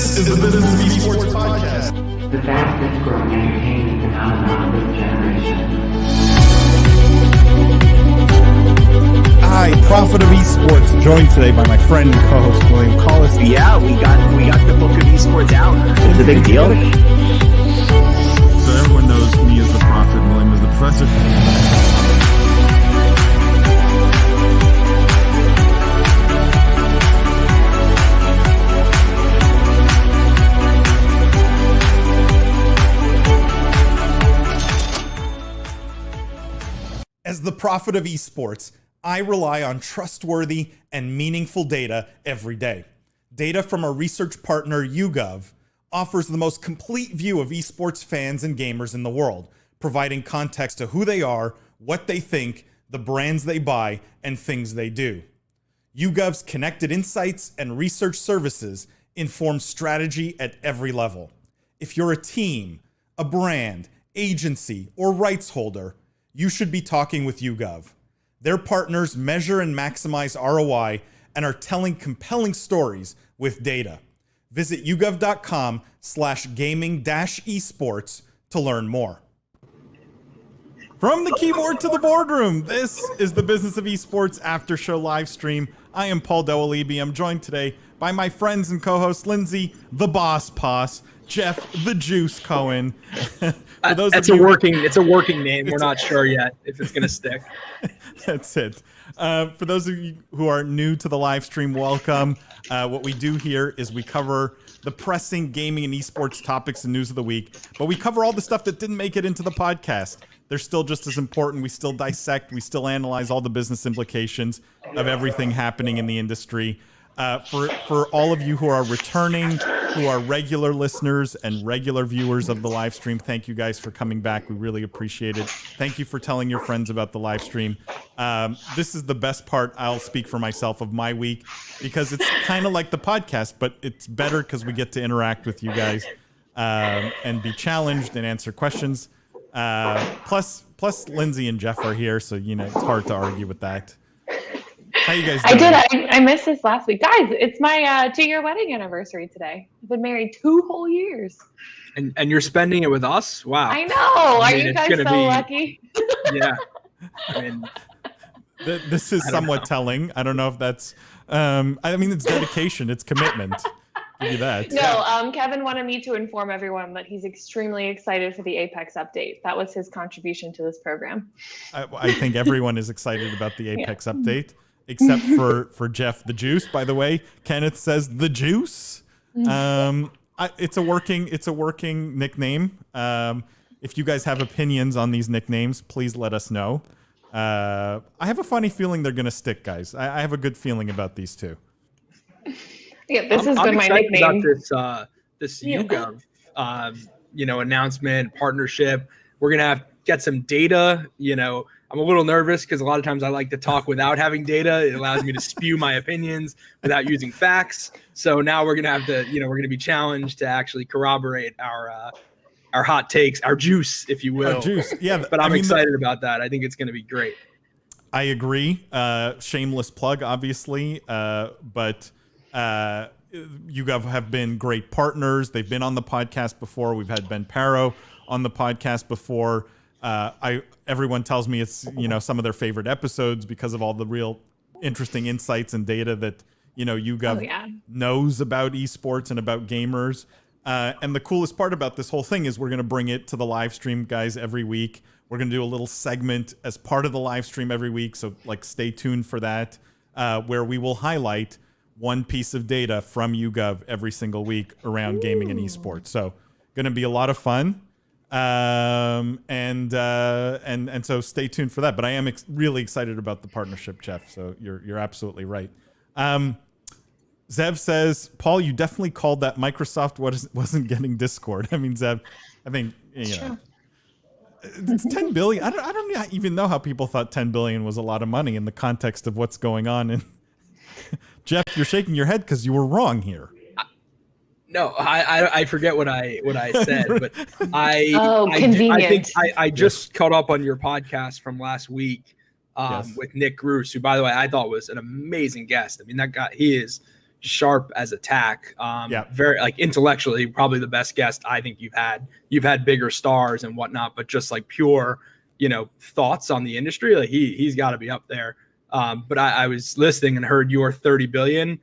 This is the Business of Esports podcast. The fastest growing entertainment phenomenon of this generation. I, Prophet of Esports, joined today by my friend and co-host William Collis. Yeah, we got the book of esports out. It's a big deal. So everyone knows me as the Prophet and William as the Professor. As the Prophet of Esports, I rely on trustworthy and meaningful data every day. Data from our research partner, YouGov, offers the most complete view of esports fans and gamers in the world, providing context to who they are, what they think, the brands they buy, and things they do. YouGov's connected insights and research services inform strategy at every level. If you're a team, a brand, agency, or rights holder, you should be talking with YouGov. Their partners measure and maximize ROI and are telling compelling stories with data. Visit yougov.com/gaming-esports to learn more. From the keyboard to the boardroom, this is the Business of Esports after show live stream. I am Paul Dawalibi. I'm joined today by my friends and co-hosts Lindsay, the Boss Poss, Jeff, the Juice Cohen. It's a working name. We're not sure yet if it's going to stick. That's it. For those of you who are new to the live stream, welcome. What we do here is we cover the pressing gaming and esports topics and news of the week, but we cover all the stuff that didn't make it into the podcast. They're still just as important. We still dissect, we still analyze all the business implications of everything happening in the industry. For all of you who are returning, who are regular listeners and regular viewers of the live stream, thank you guys for coming back. We really appreciate it. Thank you for telling your friends about the live stream. This is the best part, I'll speak for myself, of my week, because it's kind of like the podcast, but it's better because we get to interact with you guys and be challenged and answer questions. Plus Lindsay and Jeff are here, so it's hard to argue with that. How you guys doing? I missed this last week. Guys, it's my 2-year wedding anniversary today. I've been married 2 whole years. And you're spending it with us? Wow. I know. Are you guys so lucky? Yeah. I mean, this is somewhat telling. I don't know if that's it's dedication, it's commitment. Give you that. No, Kevin wanted me to inform everyone that he's extremely excited for the Apex update. That was his contribution to this program. I think everyone is excited about the Apex update. Except for Jeff the Juice, by the way. Kenneth says the Juice. It's a working nickname. If you guys have opinions on these nicknames, please let us know. I have a funny feeling they're gonna stick, guys. I have a good feeling about these two. Yeah, this has been my nickname. About this YouGov announcement, partnership. We're gonna get some data. I'm a little nervous because a lot of times I like to talk without having data. It allows me to spew my opinions without using facts. So now we're gonna have to, we're gonna be challenged to actually corroborate our hot takes, our juice, if you will. Our juice, yeah. But I'm excited about that. I think it's gonna be great. I agree. Shameless plug, obviously, but YouGov have been great partners. They've been on the podcast before. We've had Ben Paro on the podcast before. Everyone tells me it's some of their favorite episodes because of all the real interesting insights and data that YouGov knows about esports and about gamers. And the coolest part about this whole thing is we're going to bring it to the live stream, guys, every week. We're going to do a little segment as part of the live stream every week, so stay tuned for that, where we will highlight one piece of data from YouGov every single week around gaming and esports. So going to be a lot of fun. And so stay tuned for that. But I am really excited about the partnership, Jeff. So you're absolutely right. Zev says, Paul, you definitely called that Microsoft wasn't getting Discord. I mean, Zev, I think it's 10 billion. I don't even know how people thought 10 billion was a lot of money in the context of what's going on. And Jeff, you're shaking your head because you were wrong here. No, I forget what I said, but I convenient. think I just caught up on your podcast from last week with Nick Groos, who, by the way, I thought was an amazing guest. I mean, that guy, he is sharp as attack. Very like intellectually, probably the best guest I think you've had. You've had bigger stars and whatnot, but just like pure, thoughts on the industry, like he's got to be up there. But I was listening and heard your 30 billion.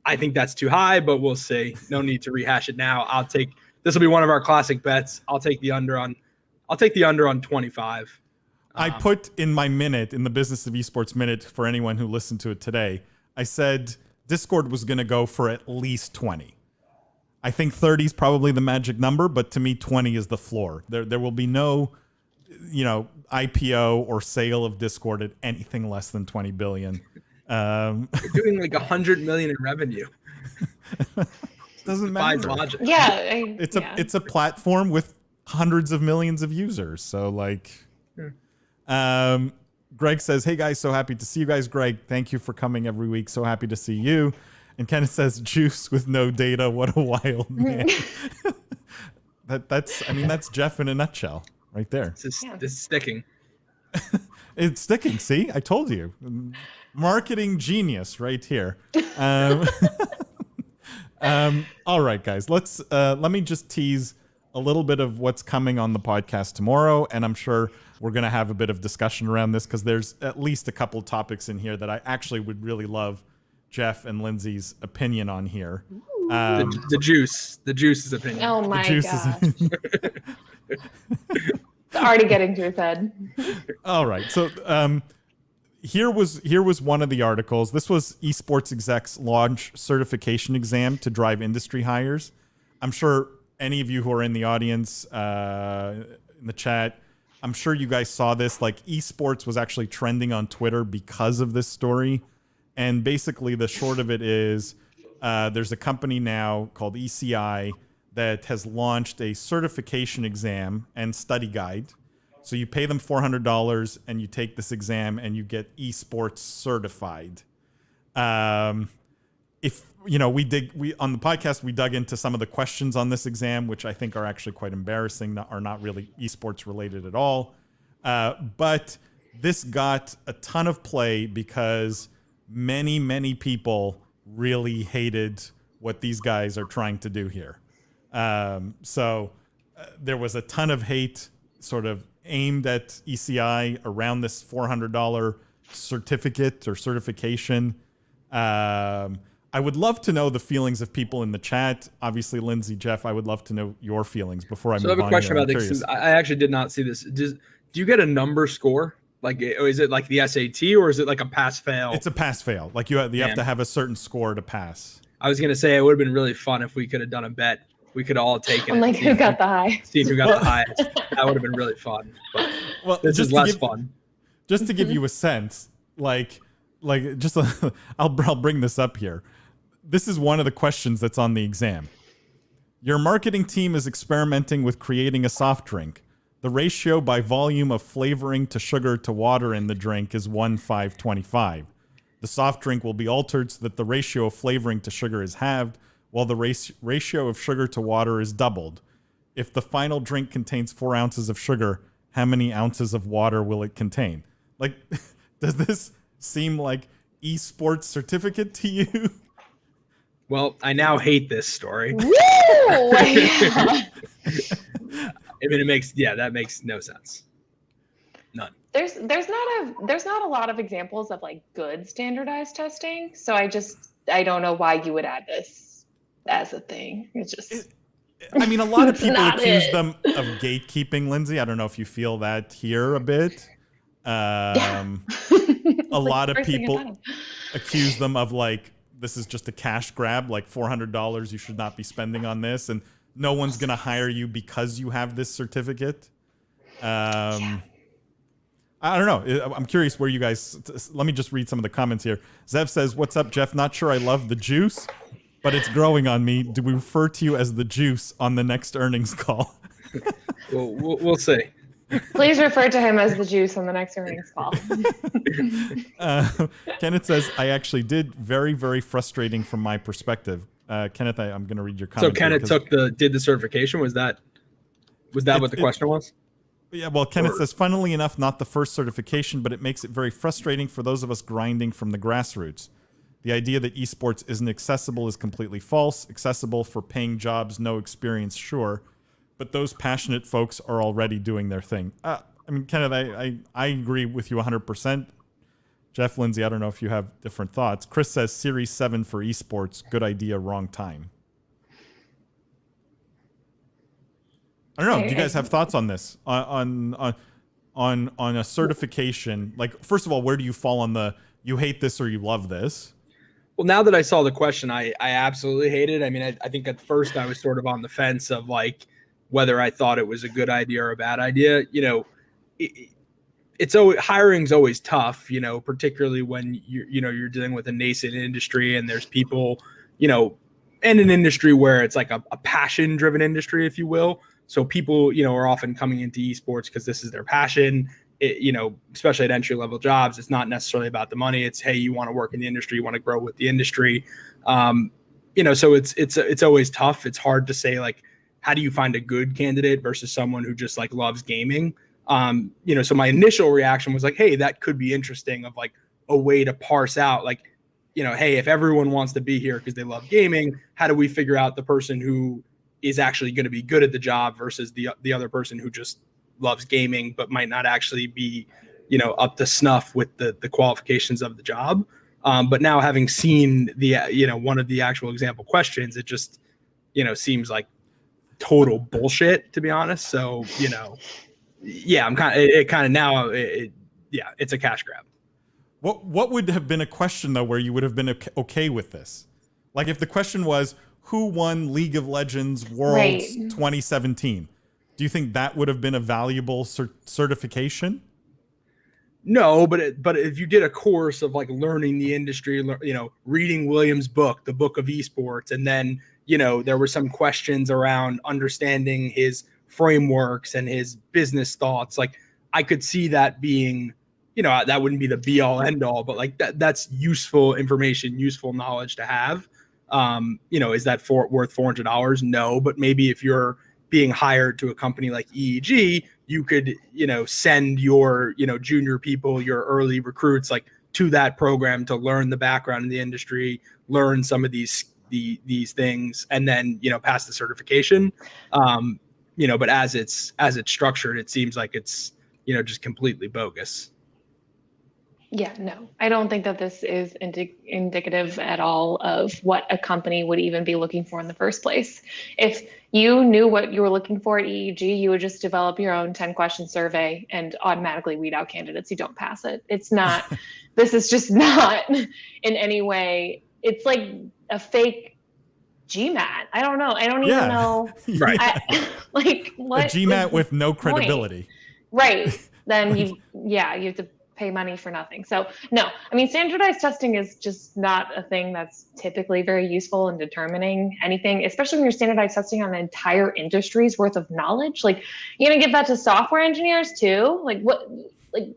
I think that's too high, but we'll see. No need to rehash it now. This will be one of our classic bets. I'll take the under on 25. I put in my minute, in the Business of Esports minute, for anyone who listened to it today, I said Discord was going to go for at least 20. I think 30 is probably the magic number, but to me, 20 is the floor. There will be no, IPO or sale of Discord at anything less than 20 billion. You're doing like 100 million in revenue. Doesn't matter. Logic. Yeah, It's a platform with hundreds of millions of users. So Greg says, "Hey guys, so happy to see you guys." Greg, thank you for coming every week. So happy to see you. And Kenneth says, "Juice with no data. What a wild man." That's Jeff in a nutshell, right there. This is sticking. It's sticking. See, I told you, marketing genius right here. All right, guys, let me just tease a little bit of what's coming on the podcast tomorrow, and I'm sure we're going to have a bit of discussion around this because there's at least a couple topics in here that I actually would really love Jeff and Lindsay's opinion on here. The juice's opinion. Oh my gosh. It's already getting to his head. All right, so here was one of the articles. This was esports execs launch certification exam to drive industry hires. I'm sure any of you who are in the audience, in the chat, I'm sure you guys saw this. Like, esports was actually trending on Twitter because of this story. And basically the short of it is there's a company now called ECI that has launched a certification exam and study guide. So you pay them $400 and you take this exam and you get esports certified. We on the podcast, we dug into some of the questions on this exam, which I think are actually quite embarrassing, are not really esports related at all. But this got a ton of play because many, many people really hated what these guys are trying to do here. So there was a ton of hate sort of aimed at ECI around this $400 certificate or certification. I would love to know the feelings of people in the chat. Obviously, Lindsay, Jeff, I would love to know your feelings before I move on. So I have a question about this. I actually did not see this. Do you get a number score? Like, is it like the SAT or is it like a pass-fail? It's a pass-fail. Like you have to have a certain score to pass. I was going to say it would have been really fun if we could have done a bet. We could all take it. I'm like, who got the high? See who got the highest. That would have been really fun. But this is less fun. Just to give you a sense, I'll bring this up here. This is one of the questions that's on the exam. Your marketing team is experimenting with creating a soft drink. The ratio by volume of flavoring to sugar to water in the drink is 1:5:25. The soft drink will be altered so that the ratio of flavoring to sugar is halved, while the ratio of sugar to water is doubled. If the final drink contains 4 ounces of sugar, how many ounces of water will it contain? Like, does this seem like esports certificate to you? Well, I now hate this story. Woo! I mean, that makes no sense. None. There's not a lot of examples of like good standardized testing. So I don't know why you would add this as a thing. It's just. I mean, a lot of people accuse them of gatekeeping, Lindsay. I don't know if you feel that here a bit. A lot of people accuse them of like, this is just a cash grab, like $400 you should not be spending on this, and no one's going to hire you because you have this certificate. I don't know. I'm curious where you guys... Let me just read some of the comments here. Zev says, "What's up, Jeff? Not sure I love the juice, but it's growing on me. Do we refer to you as the juice on the next earnings call?" We'll see. Please refer to him as the juice on the next earnings call. Kenneth says, "I actually did very, very frustrating from my perspective." Kenneth, I'm going to read your comment. So Kenneth did the certification. Was that what the question was? Yeah, well, Kenneth says, "Funnily enough, not the first certification, but it makes it very frustrating for those of us grinding from the grassroots. The idea that esports isn't accessible is completely false. Accessible for paying jobs, no experience, sure. But those passionate folks are already doing their thing. I mean, Kenneth, I agree with you 100%. Jeff, Lindsay, I don't know if you have different thoughts. Chris says Series 7 for esports. Good idea, wrong time. I don't know. Do you guys have thoughts on this? On a certification? Like, first of all, where do you fall on the you hate this or you love this? Well, now that I saw the question, I absolutely hate it. I mean, I think at first I was sort of on the fence of like whether I thought it was a good idea or a bad idea. You know, it's always, hiring's always tough, you know, particularly when you're dealing with a nascent industry and there's people, you know, in an industry where it's like a passion driven industry, if you will. So people, you know, are often coming into esports because this is their passion. You know, especially at entry level jobs, it's not necessarily about the money. It's, hey, you want to work in the industry, you want to grow with the industry. You know, so it's always tough. It's hard to say like, how do you find a good candidate versus someone who just like loves gaming? You know, so my initial reaction was like, hey, that could be interesting, of like a way to parse out like, you know, hey, if everyone wants to be here because they love gaming, how do we figure out the person who is actually going to be good at the job versus the other person who just loves gaming but might not actually be, you know, up to snuff with the qualifications of the job. But now having seen the, you know, one of the actual example questions, it just, you know, seems like total bullshit, to be honest. So, you know, yeah, it's a cash grab. What would have been a question though where you would have been okay with this? Like if the question was, who won League of Legends Worlds 2017? Do you think that would have been a valuable certification? No, but if you did a course of like learning the industry, you know, reading Williams' book, the Book of Esports, and then, you know, there were some questions around understanding his frameworks and his business thoughts, like I could see that being, you know, that wouldn't be the be all end all, but like that's useful information, useful knowledge to have. You know, is that worth $400? No, but maybe if you're being hired to a company like EEG, you could, you know, send your, you know, junior people, your early recruits, like to that program to learn the background in the industry, learn some of these things, and then, you know, pass the certification. You know, but as it's structured, it seems like it's, you know, just completely bogus. Yeah, no, I don't think that this is indicative at all of what a company would even be looking for in the first place. If you knew what you were looking for at EEG, you would just develop your own 10-question survey and automatically weed out candidates who don't pass it. It's not, this is just not in any way, it's like a fake GMAT. I don't know. I don't even know. Right. Like what? A GMAT with no credibility. Right. Then you have to pay money for nothing. So no, I mean, standardized testing is just not a thing that's typically very useful in determining anything, especially when you're standardized testing on an entire industry's worth of knowledge. Like, you're gonna give that to software engineers too?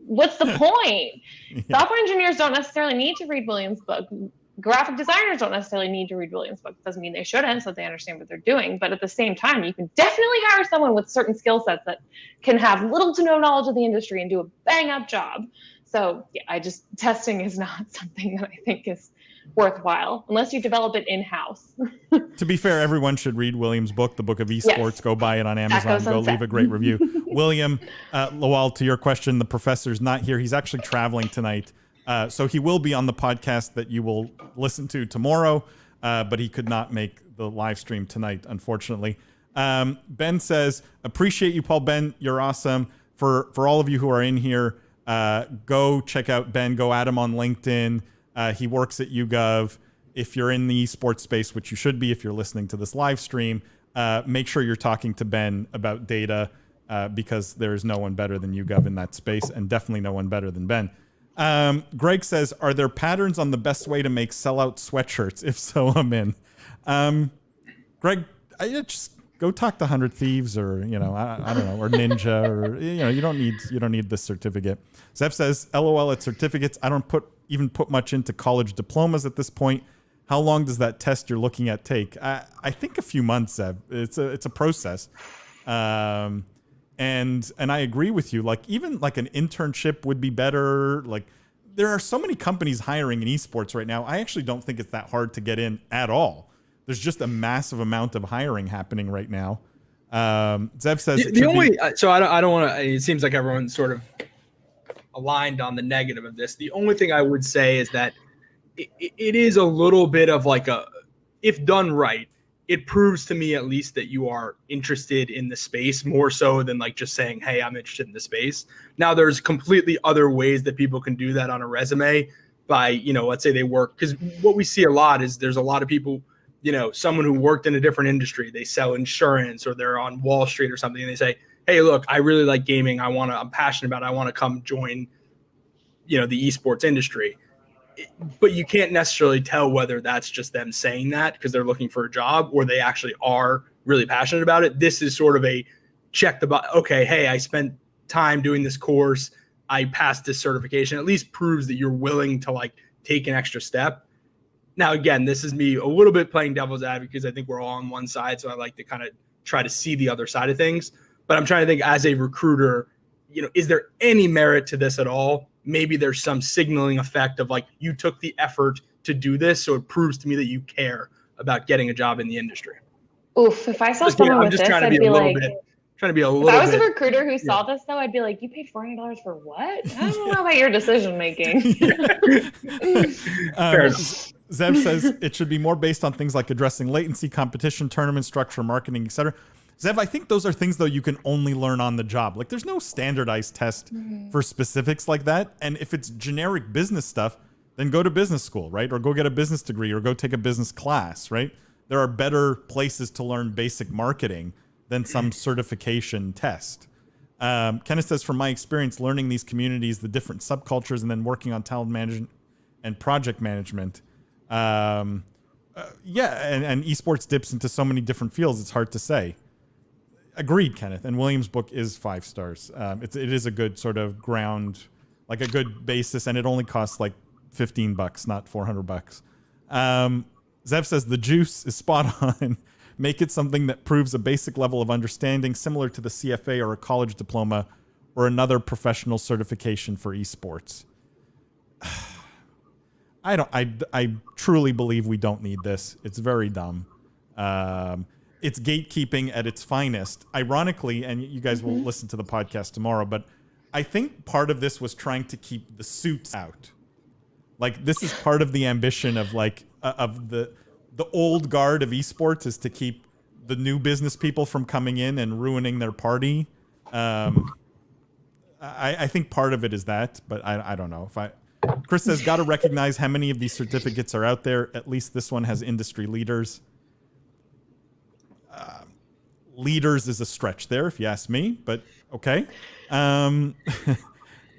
What's the point? Yeah. Software engineers don't necessarily need to read Williams' book. Graphic designers don't necessarily need to read Williams' book. Doesn't mean they shouldn't, so they understand what they're doing. But at the same time, you can definitely hire someone with certain skill sets that can have little to no knowledge of the industry and do a bang up job. So yeah, testing is not something that I think is worthwhile unless you develop it in-house. To be fair, everyone should read William's book, The Book of Esports. Yes. Go buy it on Amazon. Go leave a great review. William, Lowell, to your question, the professor's not here. He's actually traveling tonight. So he will be on the podcast that you will listen to tomorrow, but he could not make the live stream tonight, unfortunately. Ben says, appreciate you, Paul. Ben, you're awesome. For all of you who are in here, go check out Ben. Go at him on LinkedIn. He works at YouGov. If you're in the esports space, which you should be if you're listening to this live stream, make sure you're talking to Ben about data because there is no one better than YouGov in that space, and definitely no one better than Ben. Greg says, are there patterns on the best way to make sellout sweatshirts? If so, I'm in. Greg, just go talk to 100 Thieves or, you know, I don't know, or Ninja, or, you know, you don't need this certificate. Zeph says, LOL at certificates. I don't even put much into college diplomas at this point. How long does that test you're looking at take? I think a few months, Zeph. It's a process. And I agree with you. Like, even like an internship would be better. Like, there are so many companies hiring in esports right now. I actually don't think it's that hard to get in at all. There's just a massive amount of hiring happening right now. Zev says so I don't want to. It seems like everyone's sort of aligned on the negative of this. The only thing I would say is that it is a little bit of like if done right, it proves to me at least that you are interested in the space more so than like just saying, hey, I'm interested in the space. Now there's completely other ways that people can do that on a resume by, let's say they work. Because what we see a lot is there's a lot of people, someone who worked in a different industry, they sell insurance or they're on Wall Street or something. And they say, hey, look, I really like gaming. I'm passionate about it. I want to come join, the esports industry. But you can't necessarily tell whether that's just them saying that because they're looking for a job or they actually are really passionate about it. This is sort of a check the box. Okay, hey, I spent time doing this course. I passed this certification. At least proves that you're willing to like take an extra step. Now, again, this is me a little bit playing devil's advocate because I think we're all on one side. So I like to kind of try to see the other side of things. But I'm trying to think as a recruiter, is there any merit to this at all? Maybe there's some signaling effect of like you took the effort to do this, so it proves to me that you care about getting a job in the industry. Oof! If I saw someone with this, I'd be like, trying to be a little. If I was a recruiter who saw this, though, I'd be like, you paid $400 for what? I don't know about your decision making. Zev says it should be more based on things like addressing latency, competition, tournament structure, marketing, etc. Zev, I think those are things, though, you can only learn on the job. Like, there's no standardized test for specifics like that. And if it's generic business stuff, then go to business school, right? Or go get a business degree or go take a business class, right? There are better places to learn basic marketing than some certification test. Kenneth says, from my experience, learning these communities, the different subcultures, and then working on talent management and project management. And esports dips into so many different fields, it's hard to say. Agreed, Kenneth. And William's book is 5 stars. It is a good sort of ground, like a good basis, and it only costs like $15, not $400. Zev says the juice is spot on. Make it something that proves a basic level of understanding, similar to the CFA or a college diploma or another professional certification for esports. I truly believe we don't need this. It's very dumb. It's gatekeeping at its finest. Ironically, and you guys will listen to the podcast tomorrow, but I think part of this was trying to keep the suits out. Like, this is part of the ambition of like of the old guard of esports is to keep the new business people from coming in and ruining their party. I think part of it is that, but I don't know. Chris says, got to recognize how many of these certificates are out there. At least this one has industry leaders. Leaders is a stretch there, if you ask me, but okay. And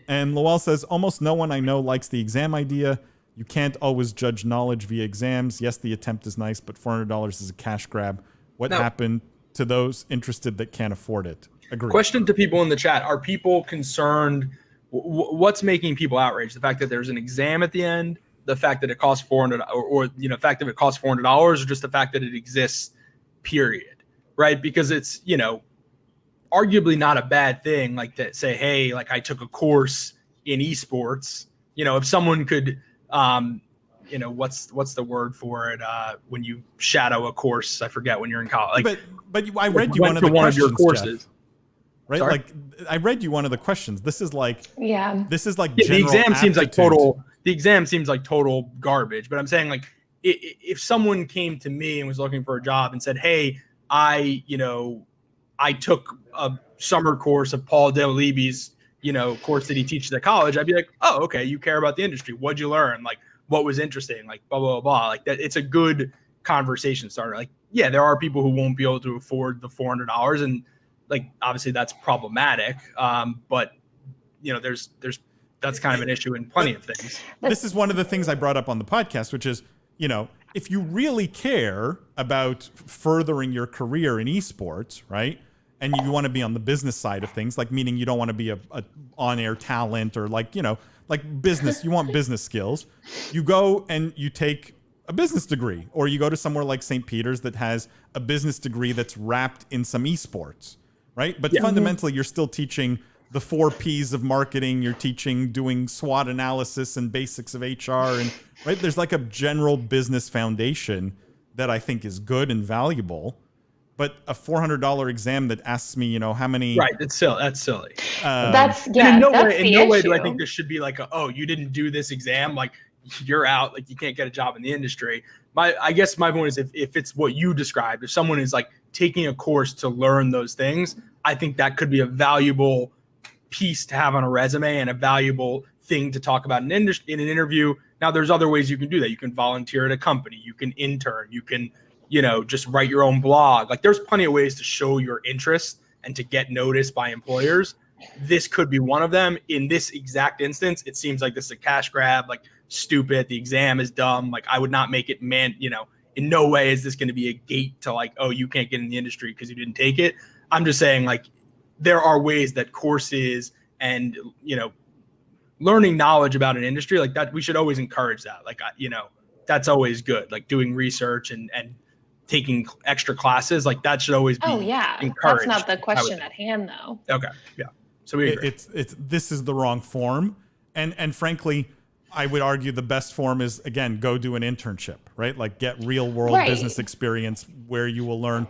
Lowell says, almost no one I know likes the exam idea. You can't always judge knowledge via exams. Yes, the attempt is nice, but $400 is a cash grab. What happened to those interested that can't afford it? Agreed. Question to people in the chat. Are people concerned? What's making people outraged? The fact that there's an exam at the end, the fact that it costs $400, or the fact that it costs $400, or just the fact that it exists, period. Right? Because it's, arguably not a bad thing, like to say, hey, like I took a course in esports. If someone could, what's the word for it? When you shadow a course, I forget when you're in college. But I read you one of the questions, your courses, Jeff, right? Sorry? Like I read you one of the questions. This is like general the exam seems like total. The exam seems like total garbage. But I'm saying, like, if someone came to me and was looking for a job and said, hey, I took a summer course of Paul Dawalibi's, course that he teaches at college, I'd be like, oh, okay, you care about the industry. What'd you learn? Like, what was interesting? Like, blah, blah, blah. Like that, it's a good conversation starter. Like, yeah, there are people who won't be able to afford the $400, and like, obviously that's problematic. But that's kind of an issue in plenty of things. This is one of the things I brought up on the podcast, which is, if you really care about furthering your career in esports, right, and you want to be on the business side of things, like meaning you don't want to be a on-air talent or like business, you want business skills, you go and you take a business degree, or you go to somewhere like St. Peter's that has a business degree that's wrapped in some esports, right? But fundamentally, you're still teaching the 4 Ps of marketing. You're teaching doing SWOT analysis and basics of HR, and right there's like a general business foundation that I think is good and valuable. But a $400 exam that asks me, how many? Right, that's silly. That's And in no that's the way do I issue. think there should be like, you didn't do this exam, like you're out, like you can't get a job in the industry. I guess my point is if it's what you described, if someone is like taking a course to learn those things, I think that could be a valuable piece to have on a resume and a valuable thing to talk about in an interview. Now, there's other ways you can do that. You can volunteer at a company, you can intern, you can, just write your own blog. Like there's plenty of ways to show your interest and to get noticed by employers. This could be one of them. In this exact instance, it seems like this is a cash grab, like stupid. The exam is dumb. Like I would not make it, in no way is this going to be a gate to like, you can't get in the industry because you didn't take it. I'm just saying like there are ways that courses and, learning knowledge about an industry like that, we should always encourage that. Like, that's always good. Like doing research and taking extra classes, like that should always be encouraged. That's not the question at hand though. Okay. Yeah. So we agree. This is the wrong form. And frankly, I would argue the best form is, again, go do an internship, right? Like get real world business experience where you will learn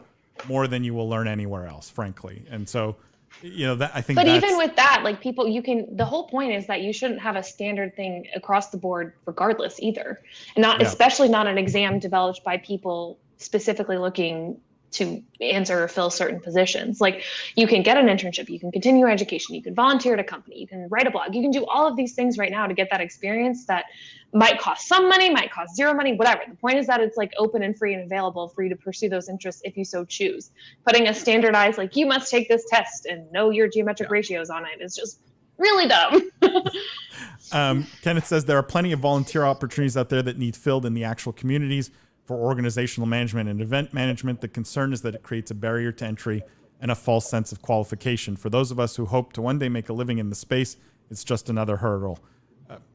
more than you will learn anywhere else, frankly. And so, that I think. But even with that, like the whole point is that you shouldn't have a standard thing across the board regardless either. And especially not an exam developed by people specifically looking to answer or fill certain positions. Like you can get an internship, you can continue education, you can volunteer at a company, you can write a blog, you can do all of these things right now to get that experience that might cost some money, might cost zero money, whatever. The point is that it's like open and free and available for you to pursue those interests if you so choose. Putting a standardized, like you must take this test and know your geometric ratios on it is just really dumb. Kenneth says there are plenty of volunteer opportunities out there that need filled in the actual communities for organizational management and event management. The concern is that it creates a barrier to entry and a false sense of qualification. For those of us who hope to one day make a living in the space, it's just another hurdle.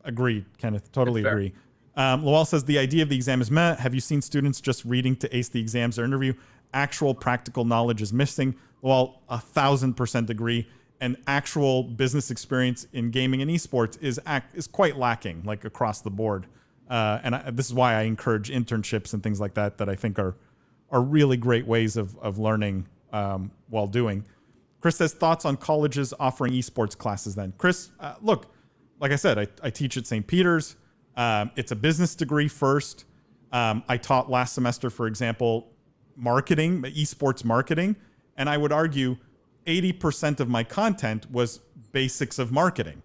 Agreed, Kenneth. Totally agree. Lowell says the idea of the exam is meh. Have you seen students just reading to ace the exams or interview? Actual practical knowledge is missing. Lowell, 1,000% agree. And actual business experience in gaming and esports is quite lacking, like across the board. This is why I encourage internships and things like that I think are really great ways of learning while doing. Chris says thoughts on colleges offering esports classes then. Chris, look, like I said, I teach at St. Peter's. It's a business degree first. I taught last semester, for example, marketing, esports marketing. And I would argue 80% of my content was basics of marketing.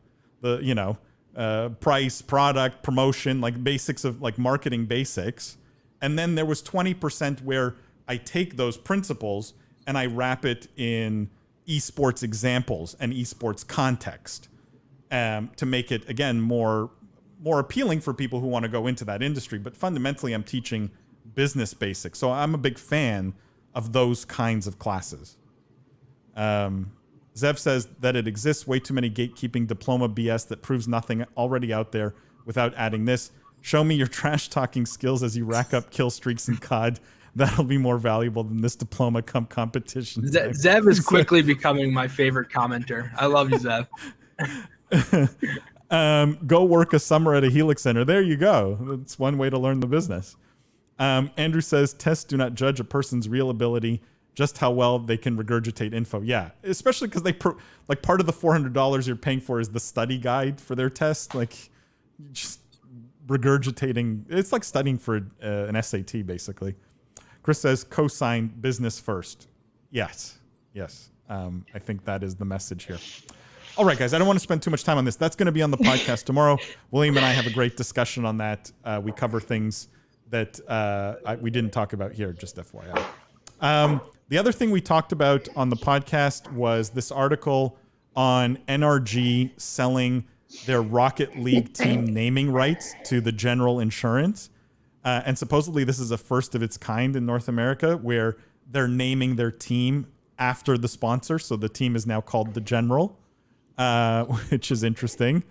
Price, product, promotion, like basics of like marketing basics. And then there was 20% where I take those principles and I wrap it in esports examples and esports context to make it, again, more appealing for people who want to go into that industry. But fundamentally, I'm teaching business basics. So I'm a big fan of those kinds of classes. Zev says that it exists way too many gatekeeping diploma BS that proves nothing already out there without adding this. Show me your trash talking skills as you rack up kill streaks in COD. That'll be more valuable than this diploma competition. Zev is quickly becoming my favorite commenter. I love you, Zev. Go work a summer at a Helix Center. There you go. That's one way to learn the business. Andrew says tests do not judge a person's real ability, just how well they can regurgitate info. Yeah, especially because like part of the $400 you're paying for is the study guide for their test. Like just regurgitating. It's like studying for an SAT, basically. Chris says cosign business first. Yes. I think that is the message here. All right, guys, I don't want to spend too much time on this. That's going to be on the podcast tomorrow. William and I have a great discussion on that. We cover things that we didn't talk about here, just FYI. The other thing we talked about on the podcast was this article on NRG selling their Rocket League team naming rights to the General Insurance. And supposedly this is a first of its kind in North America where they're naming their team after the sponsor. So the team is now called the General, which is interesting.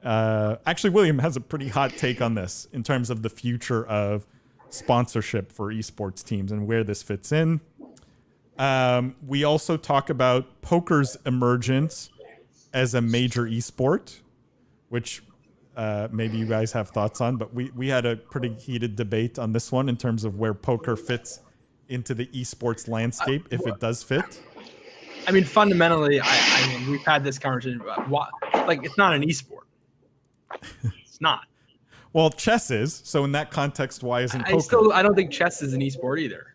Actually, William has a pretty hot take on this in terms of the future of sponsorship for esports teams and where this fits in. We also talk about poker's emergence as a major esport, which maybe you guys have thoughts on, but we had a pretty heated debate on this one in terms of where poker fits into the esports landscape, if it does fit. I mean, fundamentally, I mean, we've had this conversation about why, like, it's not an esport. It's not. Well, chess is. So in that context, why isn't poker? I don't think chess is an esport either.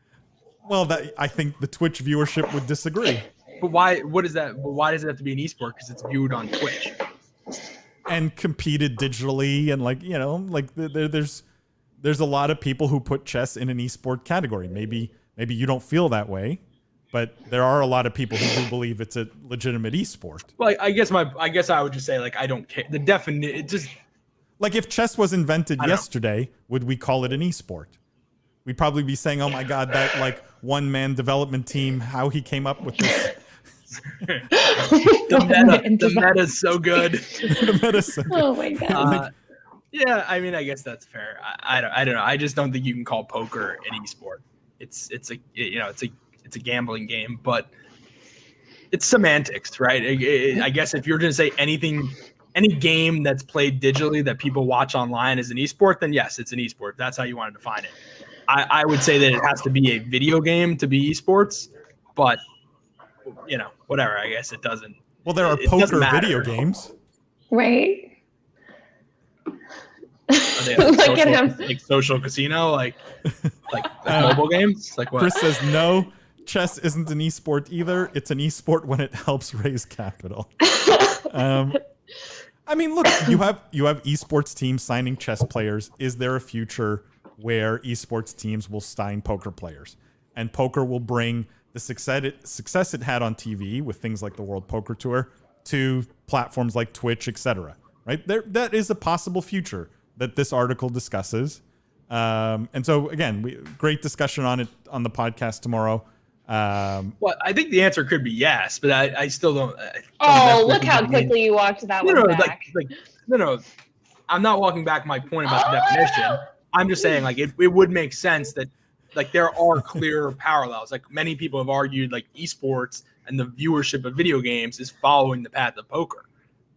Well, I think the Twitch viewership would disagree. But why? What is that? But why does it have to be an esport? Because it's viewed on Twitch and competed digitally, and like there's a lot of people who put chess in an esport category. Maybe you don't feel that way, but there are a lot of people who do believe it's a legitimate esport. Well, I guess I would just say, like, I don't care. The definition, it just, like, if chess was invented yesterday, would we call it an esport? We'd probably be saying, "Oh my God, that like one-man development team, how he came up with this." the meta's so good. The meta's so good. Oh my God. Yeah, I mean, I guess that's fair. I don't know. I just don't think you can call poker an esport. It's a gambling game, but it's semantics, right? I guess if you're going to say any game that's played digitally that people watch online is an esport, then yes, it's an esport. That's how you want to define it. I would say that it has to be a video game to be esports, but whatever. I guess it doesn't. Well, there are poker video games, Right. Are they Look at him. like social casino, like mobile games? Like what? Chris says no. Chess isn't an esport either. It's an esport when it helps raise capital. I mean, look, you have esports teams signing chess players. Is there a future where esports teams will sign poker players, and poker will bring the success it had on TV with things like the World Poker Tour to platforms like Twitch, etc. Right there, that is a possible future that this article discusses. And so again, great discussion on it on the podcast tomorrow. Well, I think the answer could be yes, but I still don't. Look how quickly you walked that one back. No. I'm not walking back my point about the definition. I'm just saying, like, it would make sense that, like, there are clear parallels. Like, many people have argued, like, esports and the viewership of video games is following the path of poker,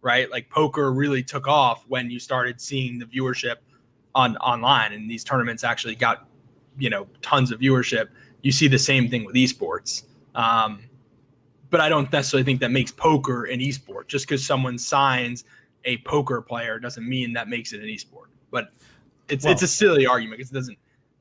right? Like, poker really took off when you started seeing the viewership online, and these tournaments actually got, tons of viewership. You see the same thing with esports. But I don't necessarily think that makes poker an esport. Just because someone signs a poker player doesn't mean that makes it an esport. But it's a silly argument because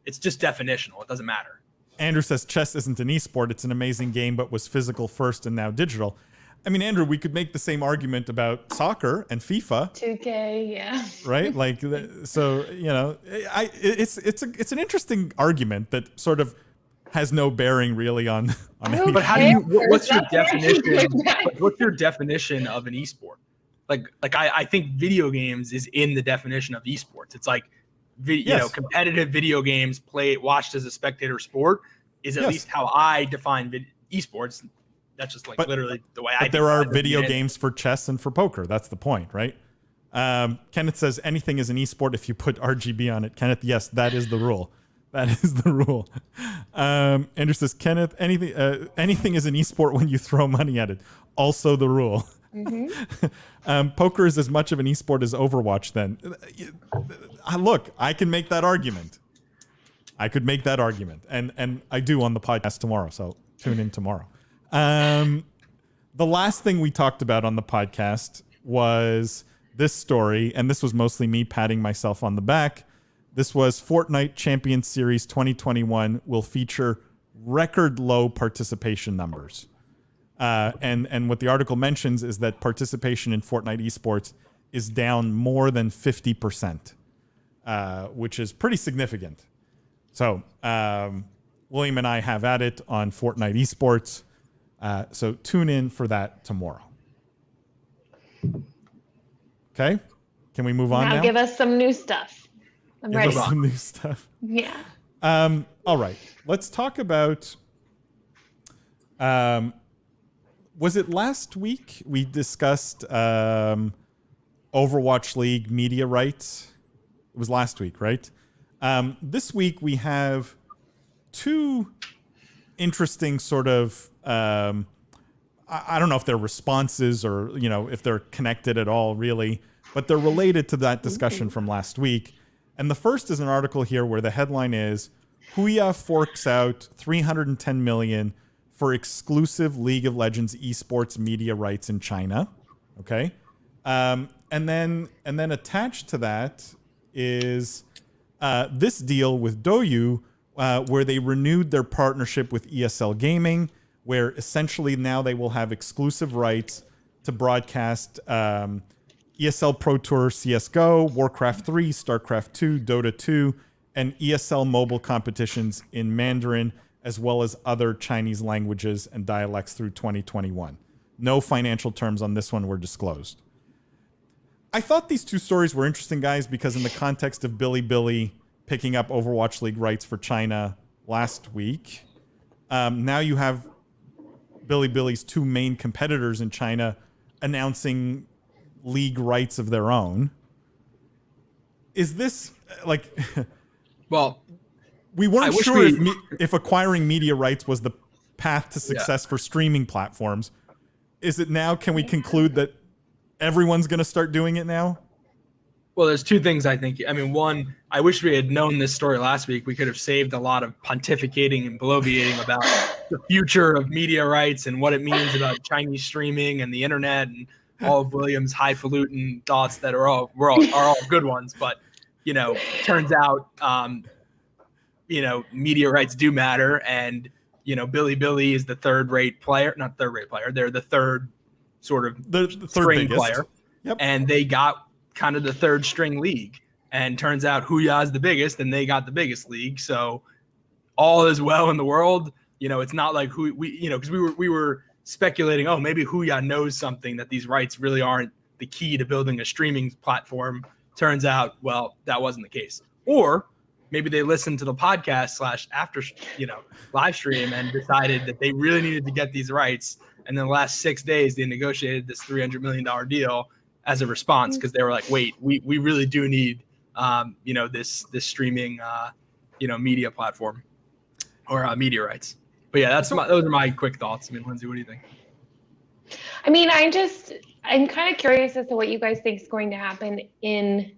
it's just definitional. It doesn't matter. Andrew says chess isn't an esport. It's an amazing game, but was physical first and now digital. I mean, Andrew, we could make the same argument about soccer and FIFA. 2K, yeah. Right? Like, so, it's an interesting argument that sort of has no bearing really on anything. But how do you? What's your definition? What's your definition of an esport? Like I think video games is in the definition of esports. It's like, competitive video games watched as a spectator sport is at least how I define esports. That's just literally the way I. But there are video games for chess and for poker. That's the point, right? Kenneth says anything is an esport if you put RGB on it. Kenneth, yes, that is the rule. That is the rule. Andrew says, Kenneth, anything is an esport when you throw money at it. Also the rule. Mm-hmm. Poker is as much of an esport as Overwatch then. Look, I can make that argument. I could make that argument. And I do on the podcast tomorrow, so tune in tomorrow. The last thing we talked about on the podcast was this story, and this was mostly me patting myself on the back. This was Fortnite Champions Series 2021 will feature record low participation numbers. And what the article mentions is that participation in Fortnite esports is down more than 50%, which is pretty significant. So William and I have at it on Fortnite esports. So tune in for that tomorrow. Okay, can we move on now? Give us some new stuff. I'm ready. Give us some new stuff. Yeah. All right. Let's talk about. Was it last week we discussed Overwatch League media rights? It was last week, right? This week we have two interesting sort of, I don't know if they're responses or, if they're connected at all, really, but they're related to that discussion from last week. And the first is an article here where the headline is, Huya forks out $310 million for exclusive League of Legends esports media rights in China. Okay. And then attached to that is this deal with Douyu, where they renewed their partnership with ESL Gaming, where essentially now they will have exclusive rights to broadcast ESL Pro Tour CSGO, Warcraft 3, StarCraft 2, Dota 2, and ESL mobile competitions in Mandarin, as well as other Chinese languages and dialects through 2021. No financial terms on this one were disclosed. I thought these two stories were interesting, guys, because in the context of Bilibili picking up Overwatch League rights for China last week, now you have Bilibili's two main competitors in China announcing league rights of their own. Is this like... Well, we weren't sure if acquiring media rights was the path to success for streaming platforms. Is it now? Can we conclude that everyone's going to start doing it now? Well, there's two things I think. I mean, one, I wish we had known this story last week. We could have saved a lot of pontificating and bloviating about the future of media rights and what it means about Chinese streaming and the internet and all of William's highfalutin thoughts that are all good ones. But, turns out, media rights do matter. And, Bilibili is the third-rate player, not third-rate player. They're the third sort of the third string biggest player. Yep. And they got kind of the third string league, and turns out Huya is the biggest and they got the biggest league. So all is well in the world. It's not like because we were speculating, oh, maybe Huya knows something, that these rights really aren't the key to building a streaming platform. Turns out, well, that wasn't the case. Or maybe they listened to the podcast / after, live stream and decided that they really needed to get these rights. And then the last 6 days, they negotiated this $300 million deal as a response, because they were like, wait, we really do need, this streaming, media platform or media rights. But yeah, those are my quick thoughts. I mean, Lindsay, what do you think? I mean, I'm kind of curious as to what you guys think is going to happen in,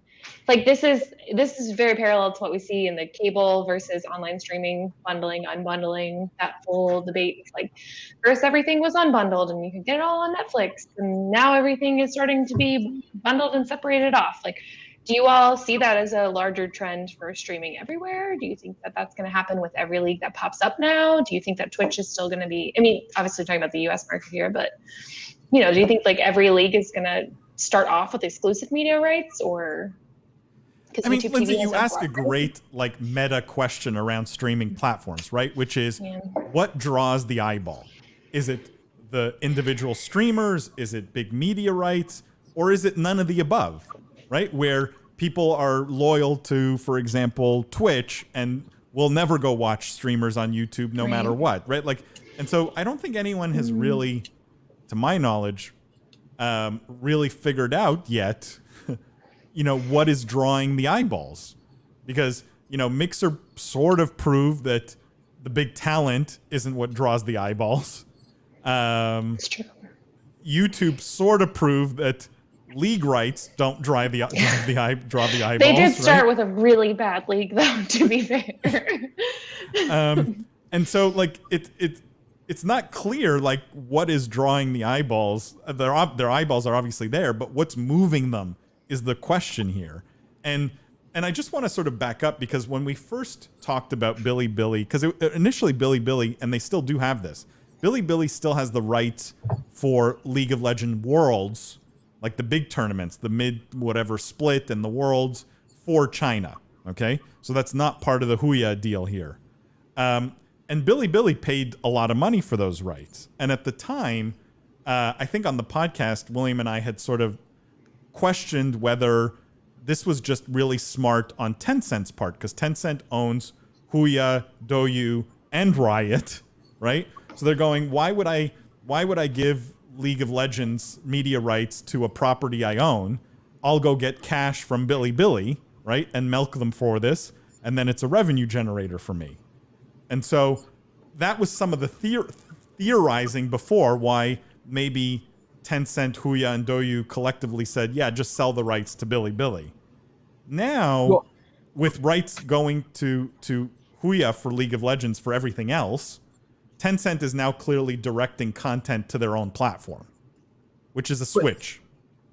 like, this is very parallel to what we see in the cable versus online streaming, bundling, unbundling, that whole debate. It's like, first everything was unbundled and you could get it all on Netflix, and now everything is starting to be bundled and separated off. Like, do you all see that as a larger trend for streaming everywhere? Do you think that that's going to happen with every league that pops up now? Do you think that Twitch is still going to be, I mean, obviously talking about the US market here, but, do you think like every league is going to start off with exclusive media rights, or... I mean, Lindsay, you ask a great meta question around streaming platforms, right? Which is, what draws the eyeball? Is it the individual streamers? Is it big media rights? Or is it none of the above, right? Where people are loyal to, for example, Twitch, and will never go watch streamers on YouTube no matter what, right? And so I don't think anyone has really, to my knowledge, really figured out yet what is drawing the eyeballs, because, Mixer sort of proved that the big talent isn't what draws the eyeballs. It's true. YouTube sort of proved that league rights don't draw the eyeballs. They did start with a really bad league, though, to be fair. And so it's not clear what is drawing the eyeballs. Their eyeballs are obviously there, but what's moving them is the question here. And I just want to sort of back up, because when we first talked about Bilibili, because initially Bilibili, and they still do have this, Bilibili still has the rights for League of Legends Worlds, like the big tournaments, the mid whatever split and the Worlds for China. Okay, so that's not part of the Huya deal here. And Bilibili paid a lot of money for those rights. And at the time, I think on the podcast, William and I had sort of questioned whether this was just really smart on Tencent's part, because Tencent owns Huya, Douyu, and Riot, right? So they're going, why would I give League of Legends media rights to a property I own? I'll go get cash from Bilibili, right, and milk them for this, and then it's a revenue generator for me. And so that was some of the theorizing before why maybe Tencent, Huya, and Douyu collectively said, yeah, just sell the rights to Bilibili. Now, with rights going to Huya for League of Legends for everything else, Tencent is now clearly directing content to their own platform, which is a switch.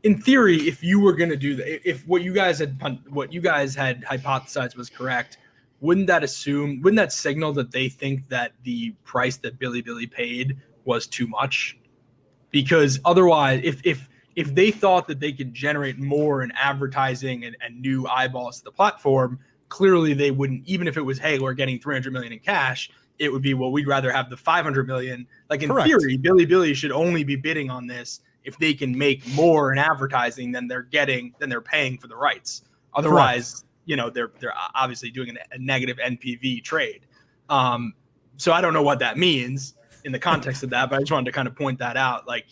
In theory, if you were going to do that, if what you guys had hypothesized was correct, wouldn't that signal that they think that the price that Bilibili paid was too much? Because otherwise, if they thought that they could generate more in advertising and new eyeballs to the platform, clearly they wouldn't, even if it was, hey, we're getting 300 million in cash, it would be, well, we'd rather have the 500 million. Like in theory, Bilibili should only be bidding on this if they can make more in advertising than they're paying for the rights. Otherwise, they're obviously doing a negative NPV trade. So I don't know what that means in the context of that, but I just wanted to kind of point that out. Like,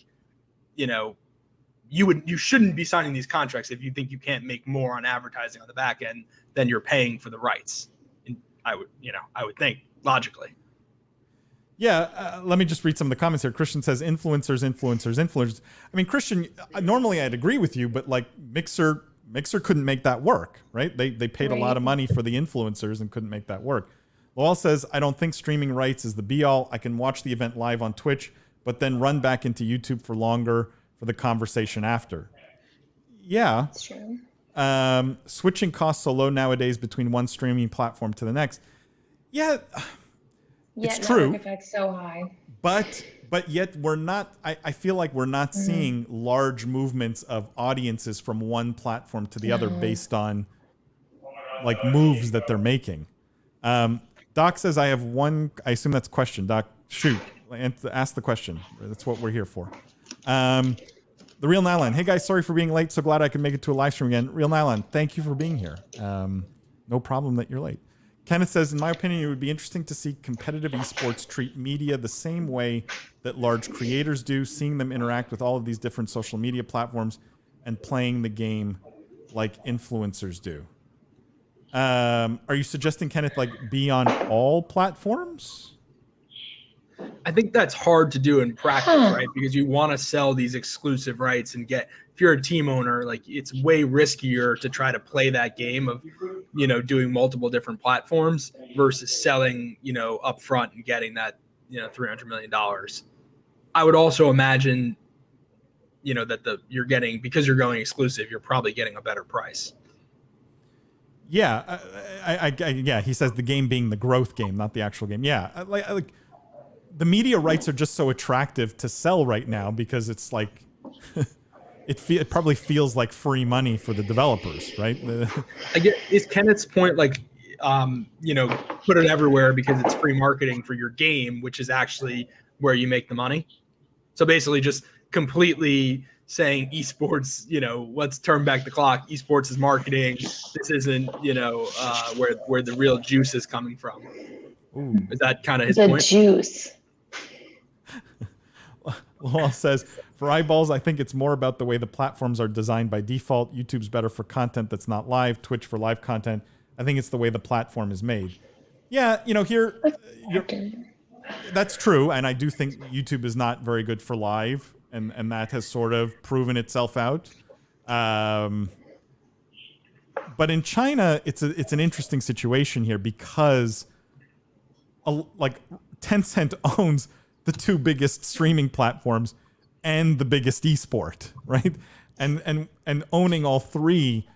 you shouldn't be signing these contracts if you think you can't make more on advertising on the back end than you're paying for the rights. And I would think logically. Yeah, let me just read some of the comments here. Christian says influencers. I mean, Christian, normally I'd agree with you, but like Mixer couldn't make that work, right? They paid a lot of money for the influencers and couldn't make that work. Lowell says, I don't think streaming rights is the be-all. I can watch the event live on Twitch, but then run back into YouTube for longer for the conversation after. Yeah. That's true. Switching costs so low nowadays between one streaming platform to the next. Yeah. It's true. Effect's so high. But yet we're not, I feel like we're not seeing large movements of audiences from one platform to the other based on like moves that they're making. Doc says, I have one, I assume that's a question. Doc, shoot, ask the question. That's what we're here for. The Real Nylan. Hey guys, sorry for being late. So glad I could make it to a live stream again. Real Nylan, thank you for being here. No problem that you're late. Kenneth says, in my opinion, it would be interesting to see competitive esports treat media the same way that large creators do, seeing them interact with all of these different social media platforms and playing the game like influencers do. Are you suggesting, Kenneth, like be on all platforms? I think that's hard to do in practice, right? Because you want to sell these exclusive rights and if you're a team owner, like it's way riskier to try to play that game of, doing multiple different platforms versus selling, up front and getting that, $300 million. I would also imagine, that you're getting, because you're going exclusive, you're probably getting a better price. Yeah. Yeah. He says the game being the growth game, not the actual game. Yeah. Like the media rights are just so attractive to sell right now because it's like, it probably feels like free money for the developers, right? I get, is Kenneth's point like, put it everywhere because it's free marketing for your game, which is actually where you make the money. So basically just completely saying esports, let's turn back the clock. Esports is marketing. This isn't, where the real juice is coming from. Ooh. Is that kind of his point? The juice. Lowell says, for eyeballs, I think it's more about the way the platforms are designed by default. YouTube's better for content that's not live. Twitch for live content. I think it's the way the platform is made. Yeah, that's true. And I do think YouTube is not very good for live. And that has sort of proven itself out. But in China, it's an interesting situation here because like Tencent owns the two biggest streaming platforms and the biggest esport, right? And owning all three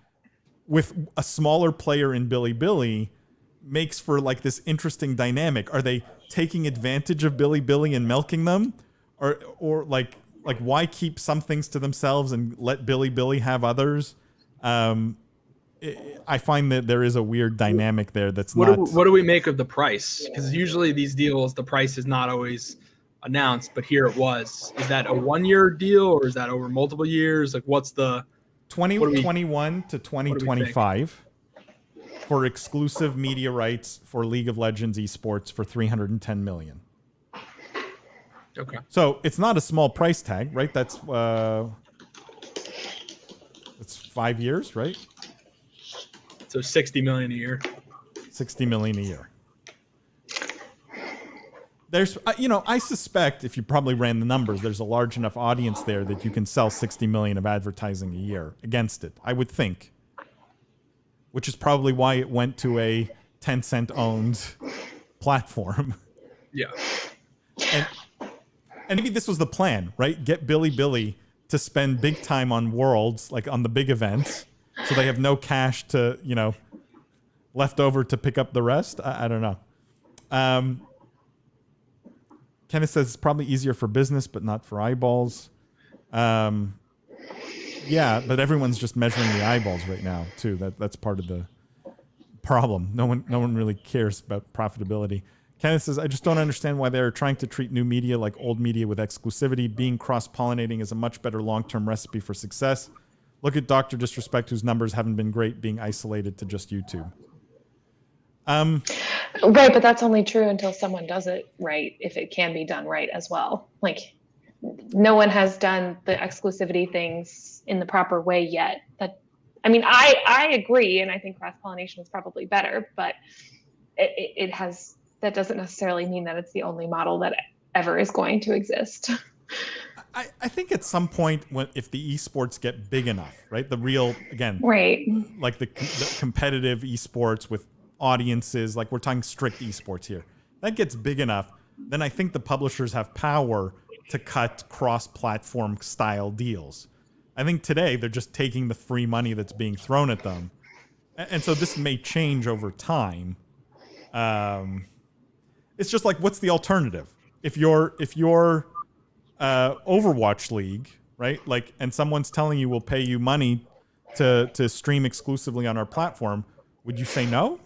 with a smaller player in Bilibili makes for like this interesting dynamic. Are they taking advantage of Bilibili and milking them? Or like why keep some things to themselves and let Bilibili have others? I find that there is a weird dynamic there that's what do we make of the price? Because usually these deals, the price is not always announced, but here it was. Is that a 1-year deal or is that over multiple years? Like what's the 2021 to 2025 for exclusive media rights for League of Legends esports for $310 million. Okay. So it's not a small price tag, right? That's 5 years, right? So $60 million a year. $60 million a year. There's, I suspect if you probably ran the numbers, there's a large enough audience there that you can sell 60 million of advertising a year against it, I would think. Which is probably why it went to a Tencent owned platform. Yeah. And maybe this was the plan, right? Get Billy to spend big time on Worlds, like on the big events, so they have no cash to, left over to pick up the rest. I don't know. Kenneth says it's probably easier for business, but not for eyeballs. Yeah, but everyone's just measuring the eyeballs right now too. That's part of the problem. No one really cares about profitability. Kenneth says, I just don't understand why they're trying to treat new media like old media with exclusivity. Being cross-pollinating is a much better long-term recipe for success. Look at Dr. Disrespect, whose numbers haven't been great, being isolated to just YouTube. Right, but that's only true until someone does it right, if it can be done right as well. Like, no one has done the exclusivity things in the proper way yet. I agree, and I think cross-pollination is probably better, but that doesn't necessarily mean that it's the only model that ever is going to exist. I think at some point, if the esports get big enough, right? The real, again, right, like the competitive esports with audiences, like we're talking strict esports here, that gets big enough, then I think the publishers have power to cut cross-platform style deals. I think today they're just taking the free money that's being thrown at them. And so this may change over time. It's just like, what's the alternative? If you're Overwatch League, right? Like, and someone's telling you we'll pay you money to stream exclusively on our platform, would you say no?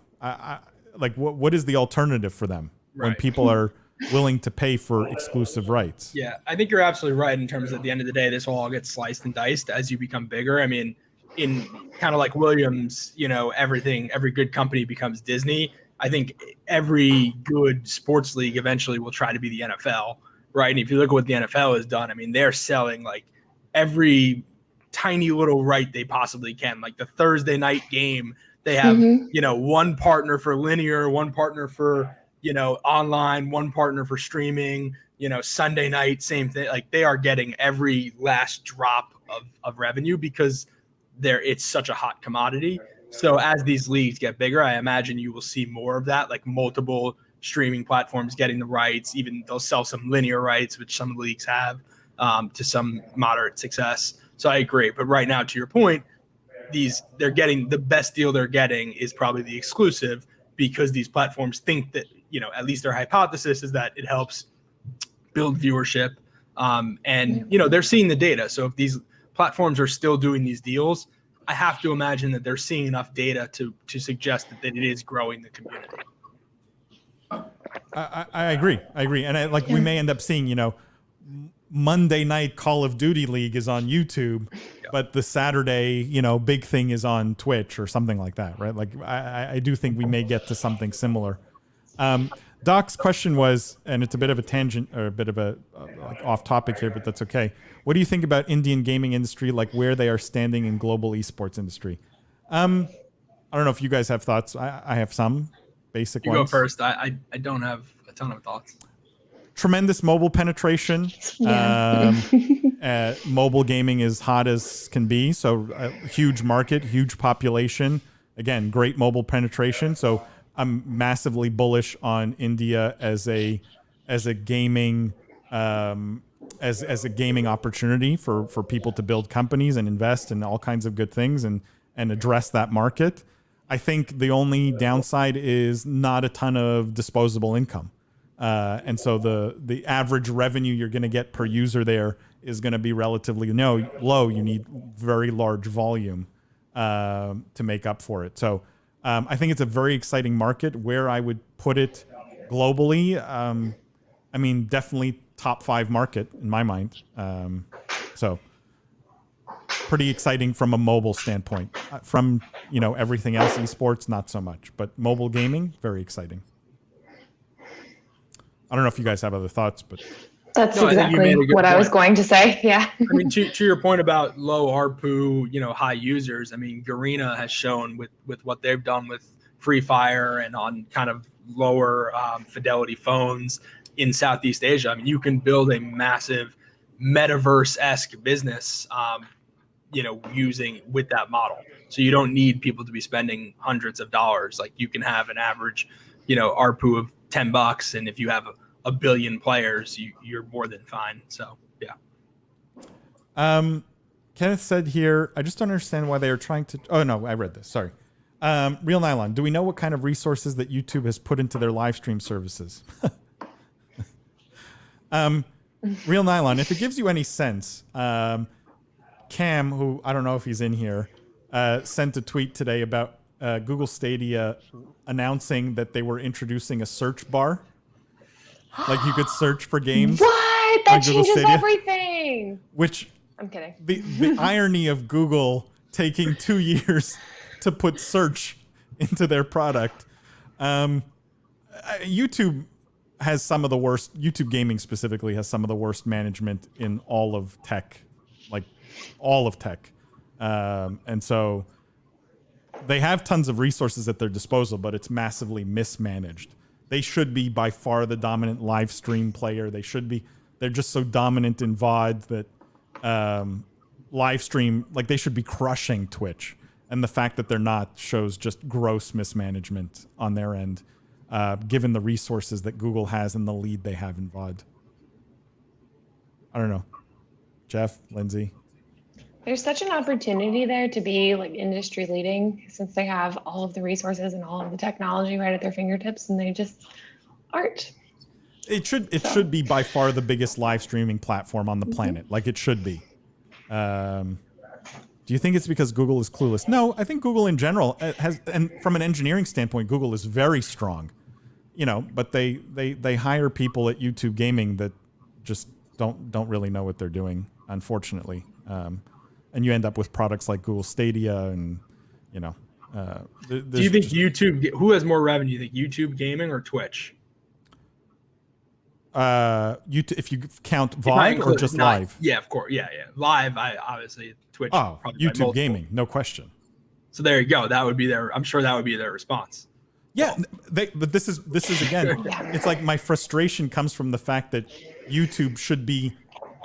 What is the alternative for them when people are willing to pay for exclusive rights? Yeah, I think you're absolutely right in terms of, at the end of the day, this will all get sliced and diced as you become bigger. I mean, in kind of like Williams, every good company becomes Disney. I think every good sports league eventually will try to be the NFL, right? And if you look at what the NFL has done, I mean, they're selling like every tiny little right they possibly can. Like the Thursday night game, they have, one partner for linear, one partner for, online, one partner for streaming, Sunday night, same thing. Like they are getting every last drop of revenue because it's such a hot commodity. So as these leagues get bigger, I imagine you will see more of that, like multiple streaming platforms getting the rights. Even they'll sell some linear rights, which some leagues have, to some moderate success. So I agree. But right now, to your point, they're getting the best deal they're getting is probably the exclusive, because these platforms think that, at least their hypothesis is that it helps build viewership. They're seeing the data. So if these platforms are still doing these deals, I have to imagine that they're seeing enough data to suggest that it is growing the community. I agree. And we may end up seeing, Monday night Call of Duty League is on YouTube, but the Saturday, big thing is on Twitch or something like that, right? Like I do think we may get to something similar. Doc's question was, and it's a bit of a tangent or a bit of a off topic here, but that's okay. What do you think about Indian gaming industry, like where they are standing in global esports industry? I don't know if you guys have thoughts. I have some basic ones. You go first. I don't have a ton of thoughts. Tremendous mobile penetration. Mobile gaming is hot as can be. So a huge market, huge population. Again, great mobile penetration. So I'm massively bullish on India as a gaming as a gaming opportunity for people to build companies and invest in all kinds of good things and address that market. I think the only downside is not a ton of disposable income. And so the average revenue you're going to get per user there is going to be relatively low. You need very large volume to make up for it. So I think it's a very exciting market. Where I would put it globally, definitely top 5 market in my mind. So pretty exciting from a mobile standpoint. From everything else, esports, not so much. But mobile gaming, very exciting. I don't know if you guys have other thoughts, but that's exactly what I was going to say. Yeah. I mean, to your point about low ARPU, high users. I mean, Garena has shown with what they've done with Free Fire and on kind of lower fidelity phones in Southeast Asia. I mean, you can build a massive metaverse-esque business, using with that model. So you don't need people to be spending hundreds of dollars. Like you can have an average, ARPU of $10, and if you have a billion players, you're more than fine. So yeah. Kenneth said here, I just don't understand why they are trying to. Oh no, I read this. Sorry. Real Nylon. Do we know what kind of resources that YouTube has put into their live stream services? Real Nylon. If it gives you any sense, Cam, who I don't know if he's in here, sent a tweet today about Google Stadia announcing that they were introducing a search bar. Like you could search for games. What? That changes everything. Which I'm kidding. The irony of Google taking 2 years to put search into their product. YouTube has some of the worst. YouTube gaming specifically has some of the worst management in all of tech, like all of tech. And so they have tons of resources at their disposal, but it's massively mismanaged. They should be by far the dominant live stream player. They're just so dominant in VOD that live stream, like they should be crushing Twitch. And the fact that they're not shows just gross mismanagement on their end, given the resources that Google has and the lead they have in VOD. I don't know. Jeff, Lindsay. There's such an opportunity there to be like industry leading since they have all of the resources and all of the technology right at their fingertips, and they just aren't. It should be by far the biggest live streaming platform on the planet. Like it should be. Do you think it's because Google is clueless? No, I think Google in general has, and from an engineering standpoint, Google is very strong. But they hire people at YouTube Gaming that just don't really know what they're doing, unfortunately. And you end up with products like Google Stadia, and do you think YouTube? Who has more revenue? You think YouTube Gaming or Twitch? YouTube, if you count VOD or just live? Yeah, of course. Yeah. Live, obviously Twitch. Oh, YouTube Gaming, no question. So there you go. That would be I'm sure that would be their response. Yeah, but this is again. It's like my frustration comes from the fact that YouTube should be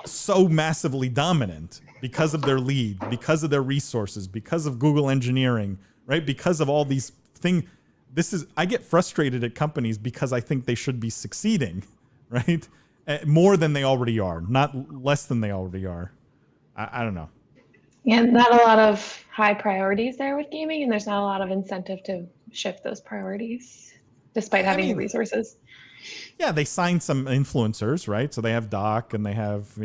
so massively dominant because of their lead, because of their resources, because of Google engineering, right? Because of all these things. I get frustrated at companies because I think they should be succeeding, right? More than they already are, not less than they already are. I don't know. Yeah, not a lot of high priorities there with gaming, and there's not a lot of incentive to shift those priorities, despite having the resources. Yeah, they signed some influencers, right? So they have Doc and they have,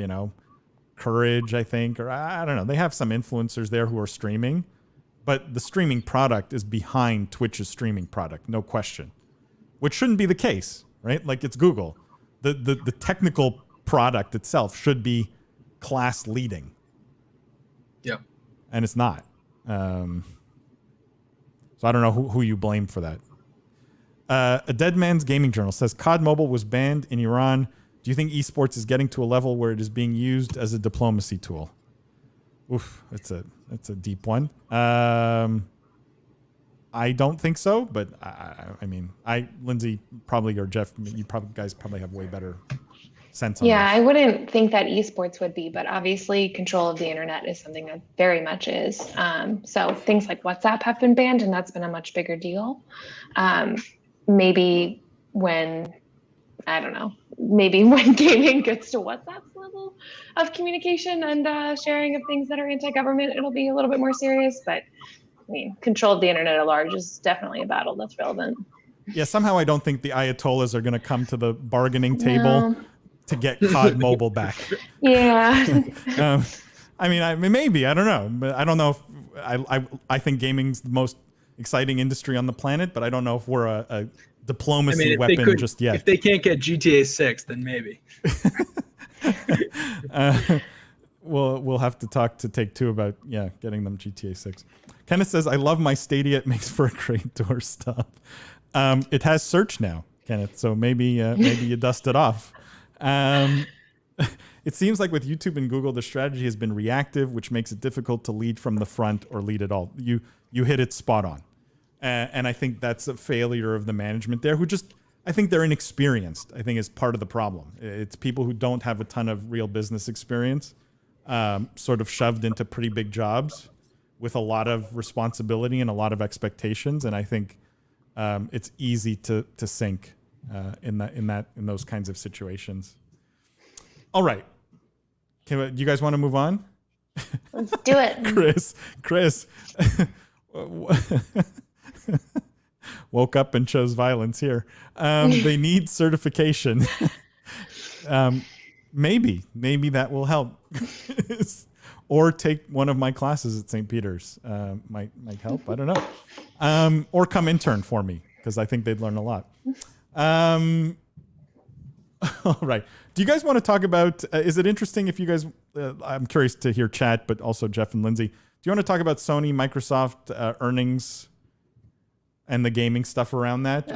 Courage, I think, or I don't know. They have some influencers there who are streaming, but the streaming product is behind Twitch's streaming product, no question, which shouldn't be the case, right? Like it's Google. The technical product itself should be class leading. Yep. And it's not. So I don't know who you blame for that. A Dead Man's Gaming Journal says COD Mobile was banned in Iran. Do you think esports is getting to a level where it is being used as a diplomacy tool? Oof, that's a deep one. I don't think so, but I mean, Lindsay probably, or Jeff, you guys probably have way better sense on Yeah, this. I wouldn't think that esports would be, but obviously control of the internet is something that very much is. So things like WhatsApp have been banned, and that's been a much bigger deal. Maybe when gaming gets to WhatsApp's level of communication and sharing of things that are anti-government, it'll be a little bit more serious. But I mean, control of the internet at large is definitely a battle that's relevant. Yeah, somehow I don't think the Ayatollahs are going to come to the bargaining table to get COD Mobile back. Yeah. I mean, maybe, I don't know, but I don't know if I think gaming's the most exciting industry on the planet, but I don't know if we're a diplomacy weapon just yet. If they can't get GTA 6, then maybe. We'll have to talk to Take-Two about getting them GTA 6. Kenneth says, I love my Stadia. It makes for a great doorstop. It has search now, Kenneth, so maybe you dust it off. It seems like with YouTube and Google, the strategy has been reactive, which makes it difficult to lead from the front or lead at all. You hit it spot on. And I think that's a failure of the management there, who just, I think they're inexperienced. I think is part of the problem. It's people who don't have a ton of real business experience, sort of shoved into pretty big jobs with a lot of responsibility and a lot of expectations. And I think it's easy to sink in those kinds of situations. All right, do you guys want to move on? Let's do it. Chris. Woke up and chose violence here. They need certification. Maybe that will help. Or take one of my classes at St. Peter's. Might help. I don't know. Or come intern for me, because I think they'd learn a lot. All right. Do you guys want to talk about, is it interesting if you guys, I'm curious to hear chat, but also Jeff and Lindsay, do you want to talk about Sony, Microsoft earnings and the gaming stuff around that?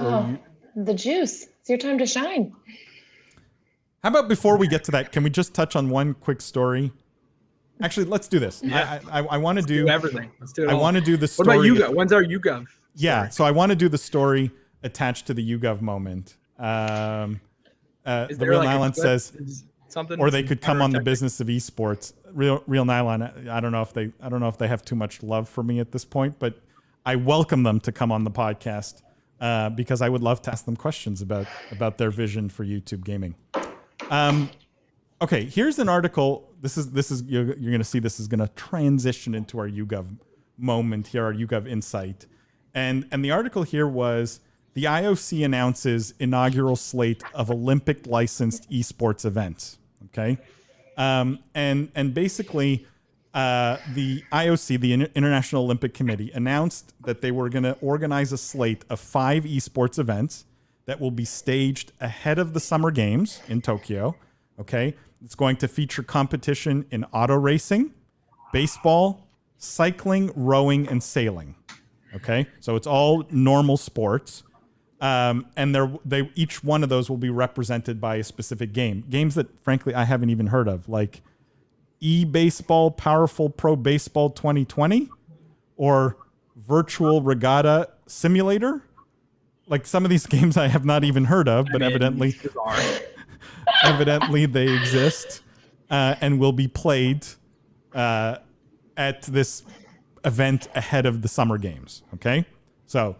The juice. It's your time to shine. How about before we get to that, can we just touch on one quick story? Actually, let's do this. Yeah. I want to do everything. Let's do it. I want to do the story. What about YouGov? When's our YouGov? Yeah, so I want to do the story attached to the YouGov moment. The Real Nylon says something, or they could come on the Business of Esports. Real Nylon. I don't know if they have too much love for me at this point, but I welcome them to come on the podcast because I would love to ask them questions about their vision for YouTube gaming. Okay, here's an article. This is you're going to see. This is going to transition into our YouGov moment here, our YouGov insight, and the article here was the IOC announces inaugural slate of Olympic licensed esports events. Okay, and basically, the IOC, the International Olympic Committee, announced that they were going to organize a slate of 5 esports events that will be staged ahead of the Summer Games in Tokyo. Okay, it's going to feature competition in auto racing, baseball, cycling, rowing, and sailing. Okay, so it's all normal sports. And each one of those will be represented by a specific game. Games that, frankly, I haven't even heard of, like e-baseball, Powerful Pro Baseball 2020, or Virtual Regatta Simulator. Like some of these games I have not even heard of, but evidently they exist and will be played at this event ahead of the Summer Games. Okay, so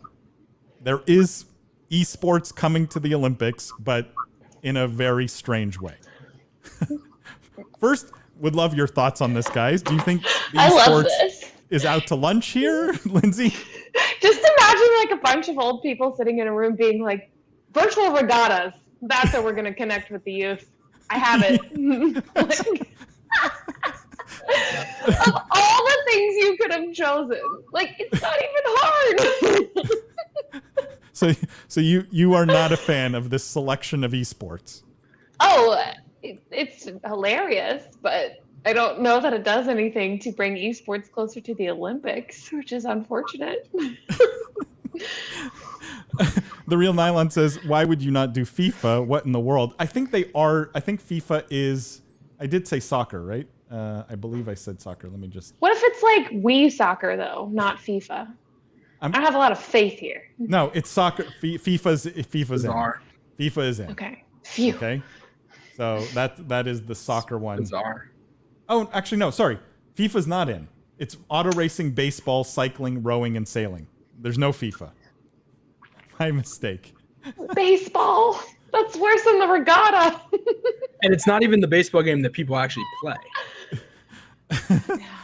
there is esports coming to the Olympics, but in a very strange way. First, would love your thoughts on this, guys. Do you think esports is out to lunch here, Lindsay? Just imagine like a bunch of old people sitting in a room being like, virtual regattas. That's how we're going to connect with the youth. I have it. Of all the things you could have chosen, like, it's not even hard. So you are not a fan of this selection of esports? Oh, it's hilarious, but I don't know that it does anything to bring esports closer to the Olympics, which is unfortunate. The Real Nylon says, why would you not do FIFA? What in the world? I think they are. I think FIFA is, I did say soccer, right? I believe I said soccer. Let me just. What if it's like Wii soccer, though, not FIFA? I have a lot of faith here. No, it's soccer. FIFA's in. FIFA is in. Okay. Phew. Okay. So that is the soccer one. Bizarre. Oh, actually, no. Sorry. FIFA's not in. It's auto racing, baseball, cycling, rowing, and sailing. There's no FIFA. My mistake. Baseball. That's worse than the regatta. And it's not even the baseball game that people actually play.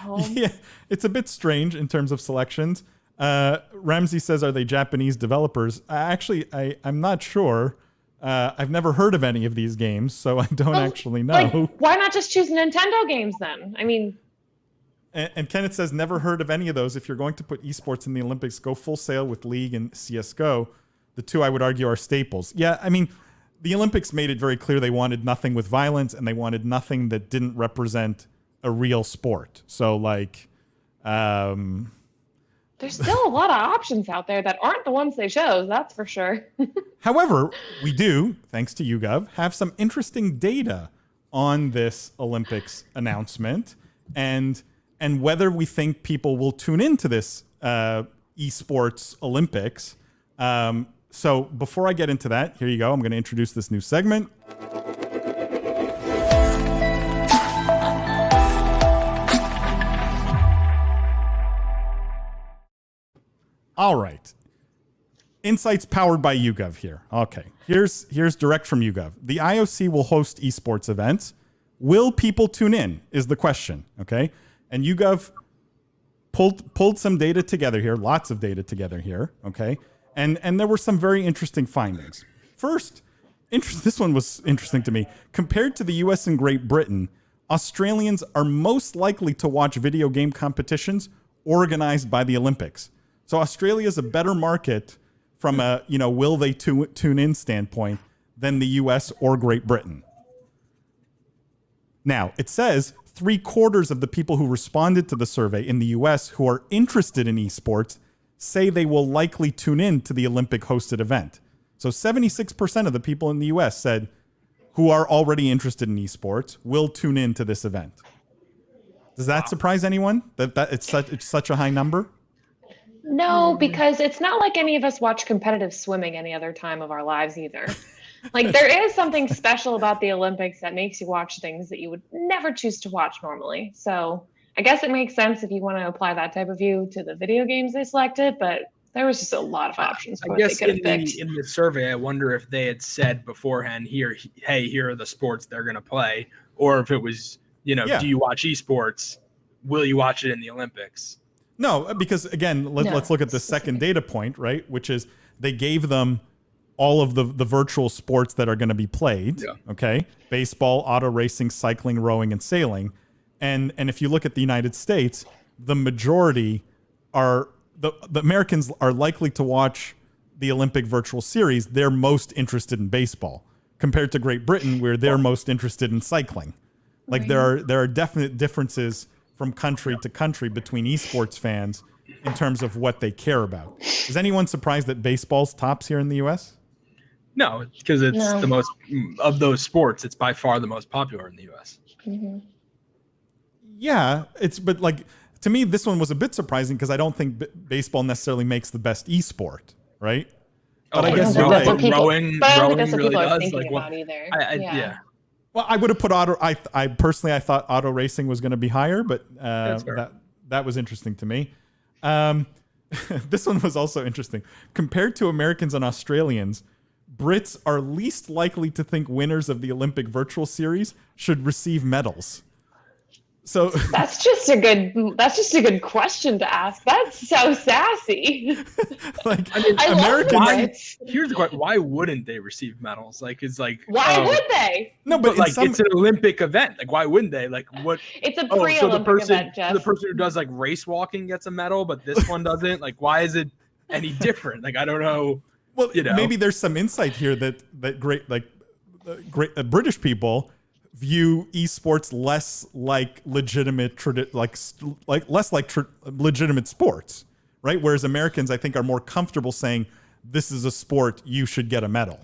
No. Yeah, it's a bit strange in terms of selections. Ramsey says, are they Japanese developers? I'm not sure. I've never heard of any of these games, so I don't actually know. Like, why not just choose Nintendo games then? I mean... And Kenneth says, never heard of any of those. If you're going to put esports in the Olympics, go full sail with League and CSGO. The two, I would argue, are staples. Yeah, I mean, the Olympics made it very clear they wanted nothing with violence, and they wanted nothing that didn't represent a real sport. So, like... There's still a lot of options out there that aren't the ones they chose, that's for sure. However, we do, thanks to YouGov, have some interesting data on this Olympics announcement and whether we think people will tune into this esports Olympics So before I get into that, here you go. I'm going to introduce this new segment. All right. Insights powered by YouGov here. Okay. Here's direct from YouGov. The IOC will host esports events. Will people tune in is the question. Okay. And YouGov pulled some data together here, lots of data together here. Okay. And there were some very interesting findings. First, this one was interesting to me. Compared to the US and Great Britain, Australians are most likely to watch video game competitions organized by the Olympics. So Australia is a better market from a, will they tune in standpoint than the US or Great Britain. Now, it says 3/4 of the people who responded to the survey in the US who are interested in esports say they will likely tune in to the Olympic hosted event. So 76% of the people in the US said who are already interested in esports will tune in to this event. Does that surprise anyone that it's such a high number? No, because it's not like any of us watch competitive swimming any other time of our lives either. Like, there is something special about the Olympics that makes you watch things that you would never choose to watch normally. So I guess it makes sense if you want to apply that type of view to the video games they selected, but there was just a lot of options for what they could have picked. In the survey, I wonder if they had said beforehand, here are the sports they're going to play, or if it was, do you watch esports? Will you watch it in the Olympics? No, because again, let's look at the second data point, right? Which is they gave them all of the virtual sports that are going to be played. Yeah. Okay. Baseball, auto racing, cycling, rowing, and sailing. And if you look at the United States, the majority are the Americans are likely to watch the Olympic virtual series. They're most interested in baseball compared to Great Britain, where they're most interested in cycling. Like there are definite differences from country to country between esports fans in terms of what they care about. Is anyone surprised that baseball's tops here in the US? No, because it's the most of those sports. It's by far the most popular in the US. Mm-hmm. Yeah, but like to me, this one was a bit surprising because I don't think baseball necessarily makes the best esport, right? But I guess you're right. Rowing really does. Like, about either. Yeah. Well, I would have put auto. I personally thought auto racing was going to be higher, but that was interesting to me. This one was also interesting. Compared to Americans and Australians, Brits are least likely to think winners of the Olympic virtual series should receive medals. So that's just a good question to ask. That's so sassy. Americans. Here's the question: why wouldn't they receive medals? Why would they? No, but it's an Olympic event. Like, why wouldn't they? Like, what? It's a pre-Olympic event, Jeff. The person who does like race walking gets a medal, but this one doesn't. Like, why is it any different? Like, I don't know. Well, maybe there's some insight here that great British people view esports less like legitimate legitimate sports, right? Whereas Americans, I think, are more comfortable saying this is a sport, you should get a medal.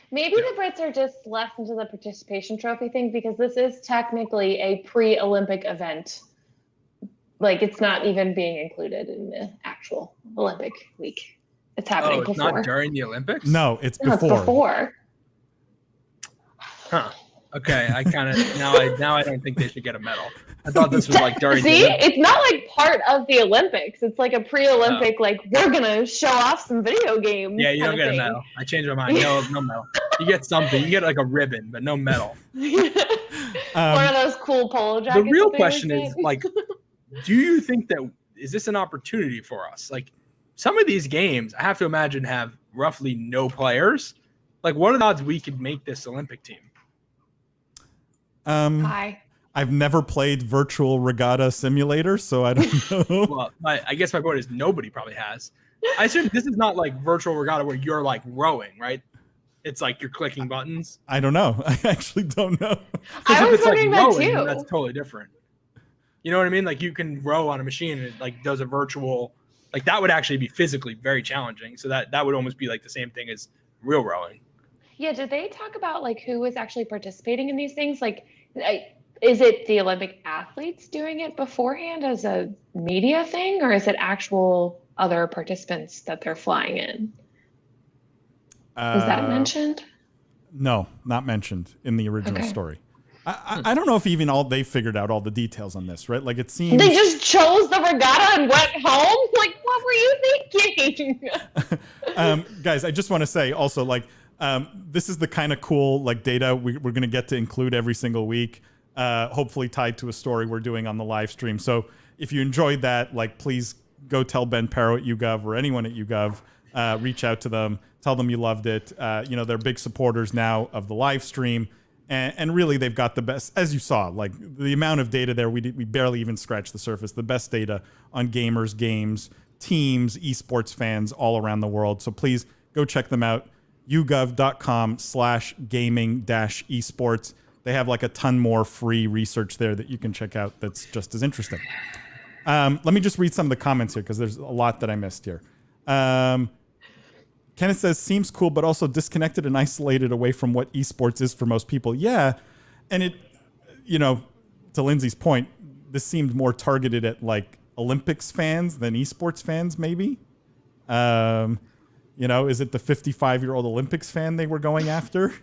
Maybe the Brits are just less into the participation trophy thing because this is technically a pre-Olympic event. Like, it's not even being included in the actual Olympic week. It's happening before. Not during the Olympics? No, it's before. It's before. Huh. Okay, I kind of now I don't think they should get a medal. I thought this was like during. See, it's not like part of the Olympics. It's like a pre-Olympic, like we're gonna show off some video games. Yeah, you don't get a medal. I changed my mind. No medal. You get something. You get like a ribbon, but no medal. One of those cool polo jackets. The real question is like, do you think is this an opportunity for us? Like, some of these games, I have to imagine, have roughly no players. Like, what are the odds we could make this Olympic team? Hi. I've never played Virtual Regatta Simulator, so I don't know. Well, I guess my point is nobody probably has. I assume this is not like Virtual Regatta where you're like rowing, right? It's like you're clicking buttons. I don't know. I actually don't know. I was wondering that rowing, too. That's totally different. You know what I mean? Like, you can row on a machine and it like does a virtual. Like, that would actually be physically very challenging. So that would almost be like the same thing as real rowing. Yeah, did they talk about like who was actually participating in these things? Like, is it the Olympic athletes doing it beforehand as a media thing, or is it actual other participants that they're flying in? Was that mentioned? No, not mentioned in the original Okay. story. I don't know if even they figured out all the details on this, right? Like it seems They just chose the regatta and went home? Like, what were you thinking? guys, I just want to say also, like, this is the kind of cool like data we're going to get to include every single week, hopefully tied to a story we're doing on the live stream. So if you enjoyed that, like, please go tell Ben Perro at YouGov or anyone at YouGov, reach out to them, tell them you loved it. They're big supporters now of the live stream. And really, they've got the best, as you saw, like the amount of data there, we barely even scratched the surface. The best data on gamers, games, teams, esports fans all around the world. So please go check them out. yougov.com/gaming-esports. They have like a ton more free research there that you can check out that's just as interesting. Let me just read some of the comments here because there's a lot that I missed here. Kenneth says, seems cool, but also disconnected and isolated away from what esports is for most people. Yeah. And it, to Lindsay's point, this seemed more targeted at like Olympics fans than esports fans, maybe. Is it the 55-year-old Olympics fan they were going after?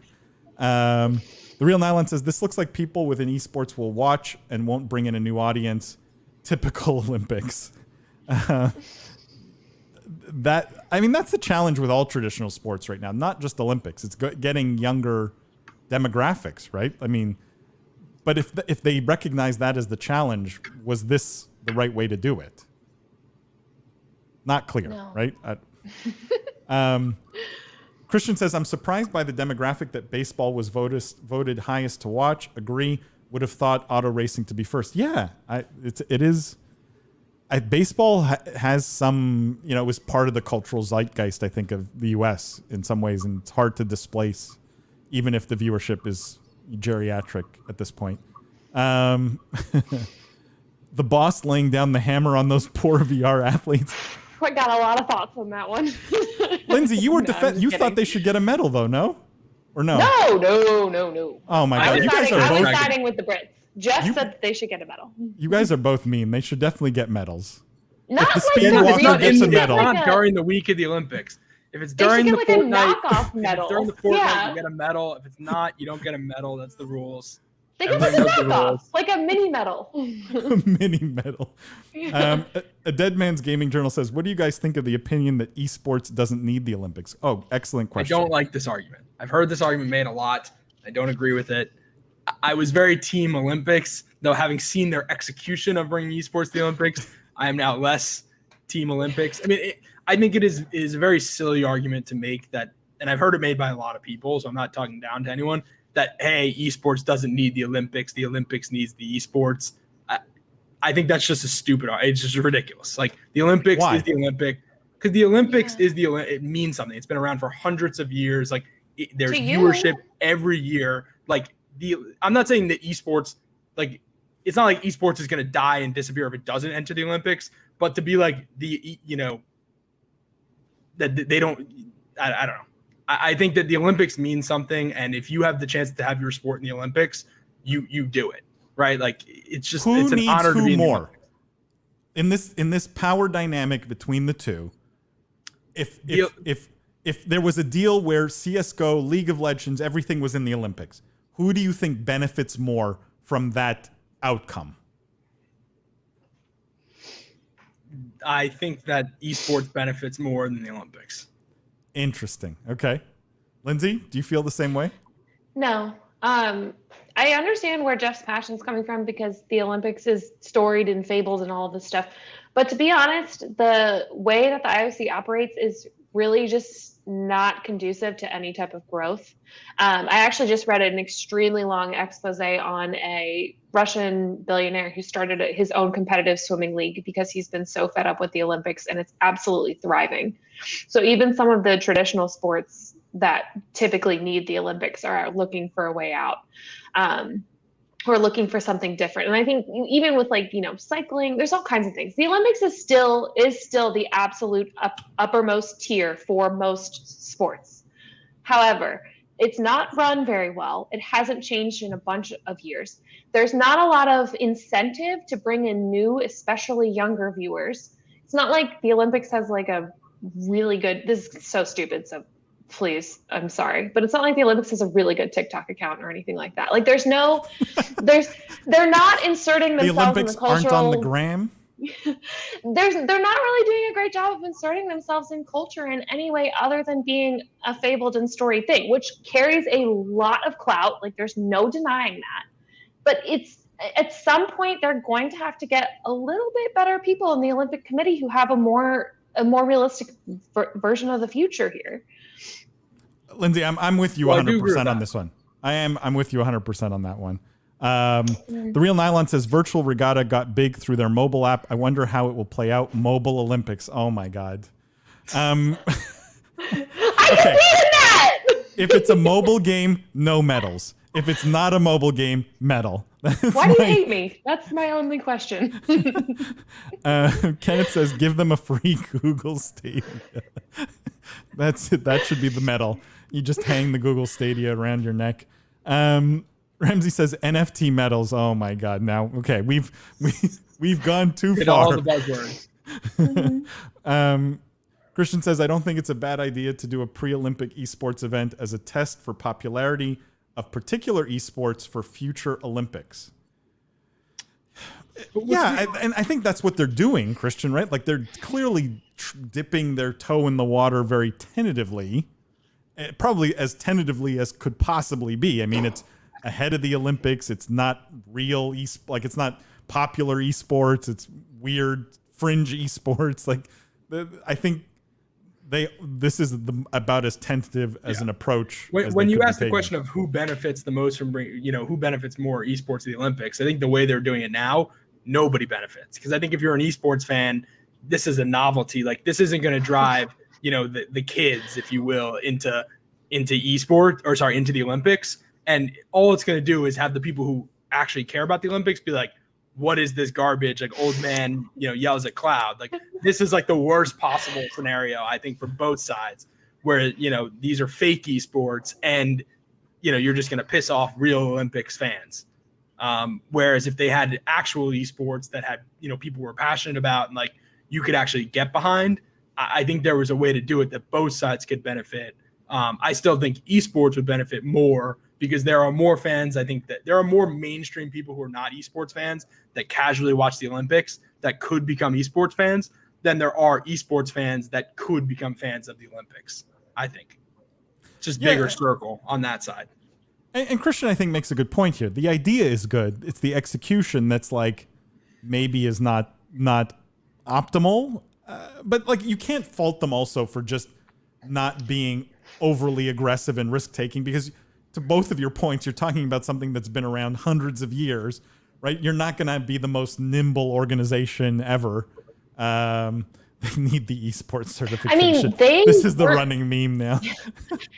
The Real Nylon says, this looks like people within esports will watch and won't bring in a new audience. Typical Olympics. That's the challenge with all traditional sports right now, not just Olympics. It's getting younger demographics, right? I mean, but if they recognize that as the challenge, was this the right way to do it? Not clear, No. right? Christian says, I'm surprised by the demographic that baseball was voted highest to watch. Agree. Would have thought auto racing to be first. Yeah, it is. Baseball has some, it was part of the cultural zeitgeist, I think, of the U.S. in some ways, and it's hard to displace, even if the viewership is geriatric at this point. The boss laying down the hammer on those poor VR athletes. I got a lot of thoughts on that one. Lindsay, you were I'm you just thought kidding. they should get a medal, though, no? Or no? No. Oh, my I God. was You guys siding, are I was both... siding with the Brits. Jeff You- said that they should get a medal. You guys are both mean. They should definitely get medals. Not the like speed a walker real- gets a they should get medal. like Not a- during the week of the Olympics. If it's They should during get the like a fortnight, knockoff if medal. it's during the fortnight, Yeah. you get a medal. If it's not, you don't get a medal. That's the rules. They get like a Everybody knows the knockoff, rules. like a mini medal. Mini medal. A Dead Man's Gaming Journal says, what do you guys think of the opinion that esports doesn't need the Olympics? Oh, excellent I question. don't like this argument. I've heard this argument made a lot. I don't agree with it. I was very team Olympics, though having seen their execution of bringing esports to the Olympics, I am now less team Olympics. I mean, I think it is a very silly argument to make that, and I've heard it made by a lot of people, so I'm not talking down to anyone, that, hey, esports doesn't need the Olympics needs the esports. I think that's just a stupid argument. It's just ridiculous. Like, the Olympics Why? is the Olympic, because the Olympics is it means something. It's been around for hundreds of years. Like, there's To you. viewership every year. Like, I'm not saying that esports, like, it's not like esports is going to die and disappear if it doesn't enter the Olympics, but to be like that they don't, I don't know. I think that the Olympics means something, and if you have the chance to have your sport in the Olympics, you do it, right? Like, it's just Who it's an needs honor to who be in the more? Olympics. In this power dynamic between the two, if there was a deal where CS:GO, League of Legends, everything was in the Olympics, who do you think benefits more from that outcome? I think that esports benefits more than the Olympics. Interesting. Okay. Lindsay, do you feel the same way? No. I understand where Jeff's passion is coming from because the Olympics is storied and fabled and all of this stuff. But to be honest, the way that the IOC operates is really just not conducive to any type of growth. I actually just read an extremely long expose on a Russian billionaire who started his own competitive swimming league because he's been so fed up with the Olympics, and it's absolutely thriving. So even some of the traditional sports that typically need the Olympics are looking for a way out. Or looking for something different. And I think even with cycling, there's all kinds of things. The Olympics is still the absolute uppermost tier for most sports. However, it's not run very well. It hasn't changed in a bunch of years. There's not a lot of incentive to bring in new, especially younger viewers. It's not like the Olympics has like a really good, this is so stupid, so please, I'm sorry, but it's not like the Olympics has a really good TikTok account or anything like that. Like they're not inserting The themselves Olympics in the cultural. aren't on the gram. They're not really doing a great job of inserting themselves in culture in any way other than being a fabled and storied thing, which carries a lot of clout. Like there's no denying that. But it's at some point they're going to have to get a little bit better people in the Olympic Committee who have a more realistic version of the future here. Lindsay, I'm with you 100% on this one. I'm with you 100% on that one. The Real Nylon says virtual regatta got big through their mobile app. I wonder how it will play out. Mobile Olympics. Oh my God. I believe in that. If it's a mobile game, no medals. If it's not a mobile game, medal. Why do you hate me? That's my only question. Kenneth says, give them a free Google Stadia. That's it. That should be the medal. You just hang the Google Stadia around your neck. Ramsey says NFT medals. Oh my God! Now, okay, we've gone too far. All the buzzwords. Christian says, I don't think it's a bad idea to do a pre-Olympic esports event as a test for popularity of particular esports for future Olympics. Yeah, and I think that's what they're doing, Christian, right? Like they're clearly dipping their toe in the water very tentatively, probably as tentatively as could possibly be. I mean, it's ahead of the Olympics. It's not real it's not popular esports. It's weird fringe esports. Like I think this is about as tentative as an approach. When you ask the question of who benefits the most from who benefits more esports to the Olympics, I think the way they're doing it now, nobody benefits. Because I think if you're an esports fan, this is a novelty. Like this isn't going to drive the kids, if you will, into the Olympics. And all it's going to do is have the people who actually care about the Olympics be like, what is this garbage? Like old man, yells at cloud. Like this is like the worst possible scenario, I think, for both sides, where, these are fake esports and, you're just going to piss off real Olympics fans. Whereas if they had actual esports that had, people were passionate about and like you could actually get behind, I think there was a way to do it that both sides could benefit. I still think esports would benefit more because there are more fans. I think that there are more mainstream people who are not esports fans that casually watch the Olympics that could become esports fans than there are esports fans that could become fans of the Olympics. I think just bigger circle on that side. And Christian, I think, makes a good point here. The idea is good. It's the execution that's like maybe is not optimal. But like you can't fault them also for just not being overly aggressive and risk taking, because to both of your points, you're talking about something that's been around hundreds of years, right? You're not going to be the most nimble organization ever. They need the esports certification. I mean, this is the running meme now.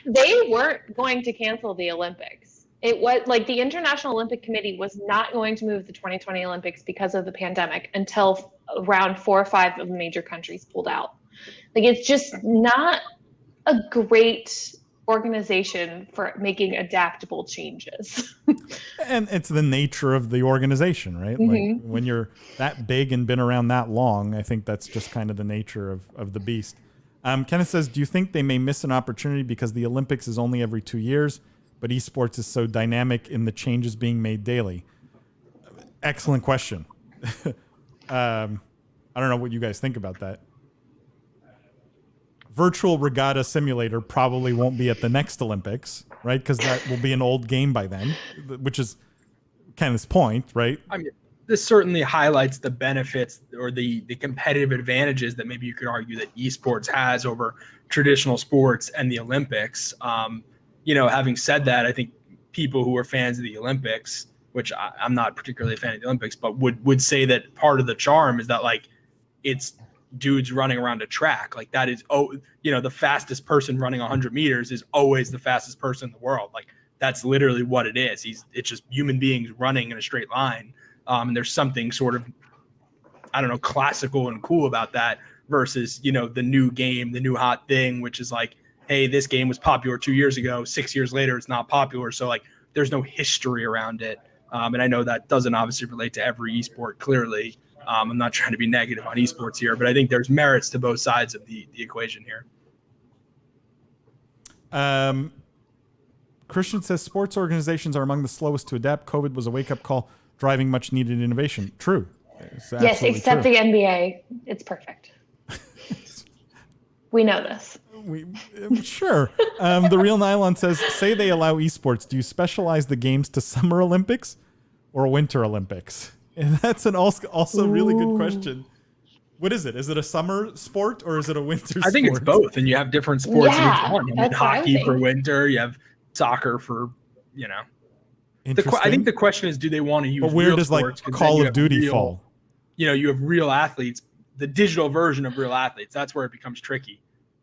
They weren't going to cancel the Olympics. It was like the International Olympic Committee was not going to move the 2020 Olympics because of the pandemic until around 4 or 5 of the major countries pulled out. Like it's just not a great organization for making adaptable changes. And it's the nature of the organization, right? Mm-hmm. Like when you're that big and been around that long, I think that's just kind of the nature of the beast. Kenneth says, do you think they may miss an opportunity because the Olympics is only every 2 years, but esports is so dynamic in the changes being made daily? Excellent question. I don't know what you guys think about that. Virtual regatta simulator probably won't be at the next Olympics, right? Because that will be an old game by then, which is Kenneth's point, right? I mean, this certainly highlights the benefits or the competitive advantages that maybe you could argue that esports has over traditional sports and the Olympics. Having said that, I think people who are fans of the Olympics, which I'm not particularly a fan of the Olympics, but would say that part of the charm is that like it's dudes running around a track. Like that is, the fastest person running 100 meters is always the fastest person in the world. Like that's literally what it is. It's just human beings running in a straight line. And there's something sort of, I don't know, classical and cool about that versus, the new game, the new hot thing, which is like, hey, this game was popular 2 years ago, 6 years later, it's not popular. So like, there's no history around it. And I know that doesn't obviously relate to every esport, clearly. I'm not trying to be negative on esports here, but I think there's merits to both sides of the equation here. Christian says sports organizations are among the slowest to adapt. COVID was a wake-up call, driving much needed innovation. True. Yes, except the NBA. It's perfect. We know this. Sure. The Real Nylon says, say they allow esports. Do you specialize the games to Summer Olympics or Winter Olympics? And that's an also really good question. What is it? Is it a summer sport or is it a winter sport? I think it's both, and you have different sports in each one. You have that's what I hockey think. for winter, you have soccer for, you know. Interesting. I think the question is, do they want to use But where real does like sports? 'Cause then Call you of have Duty real- fall? You know, you have real athletes, the digital version of real athletes. That's where it becomes tricky.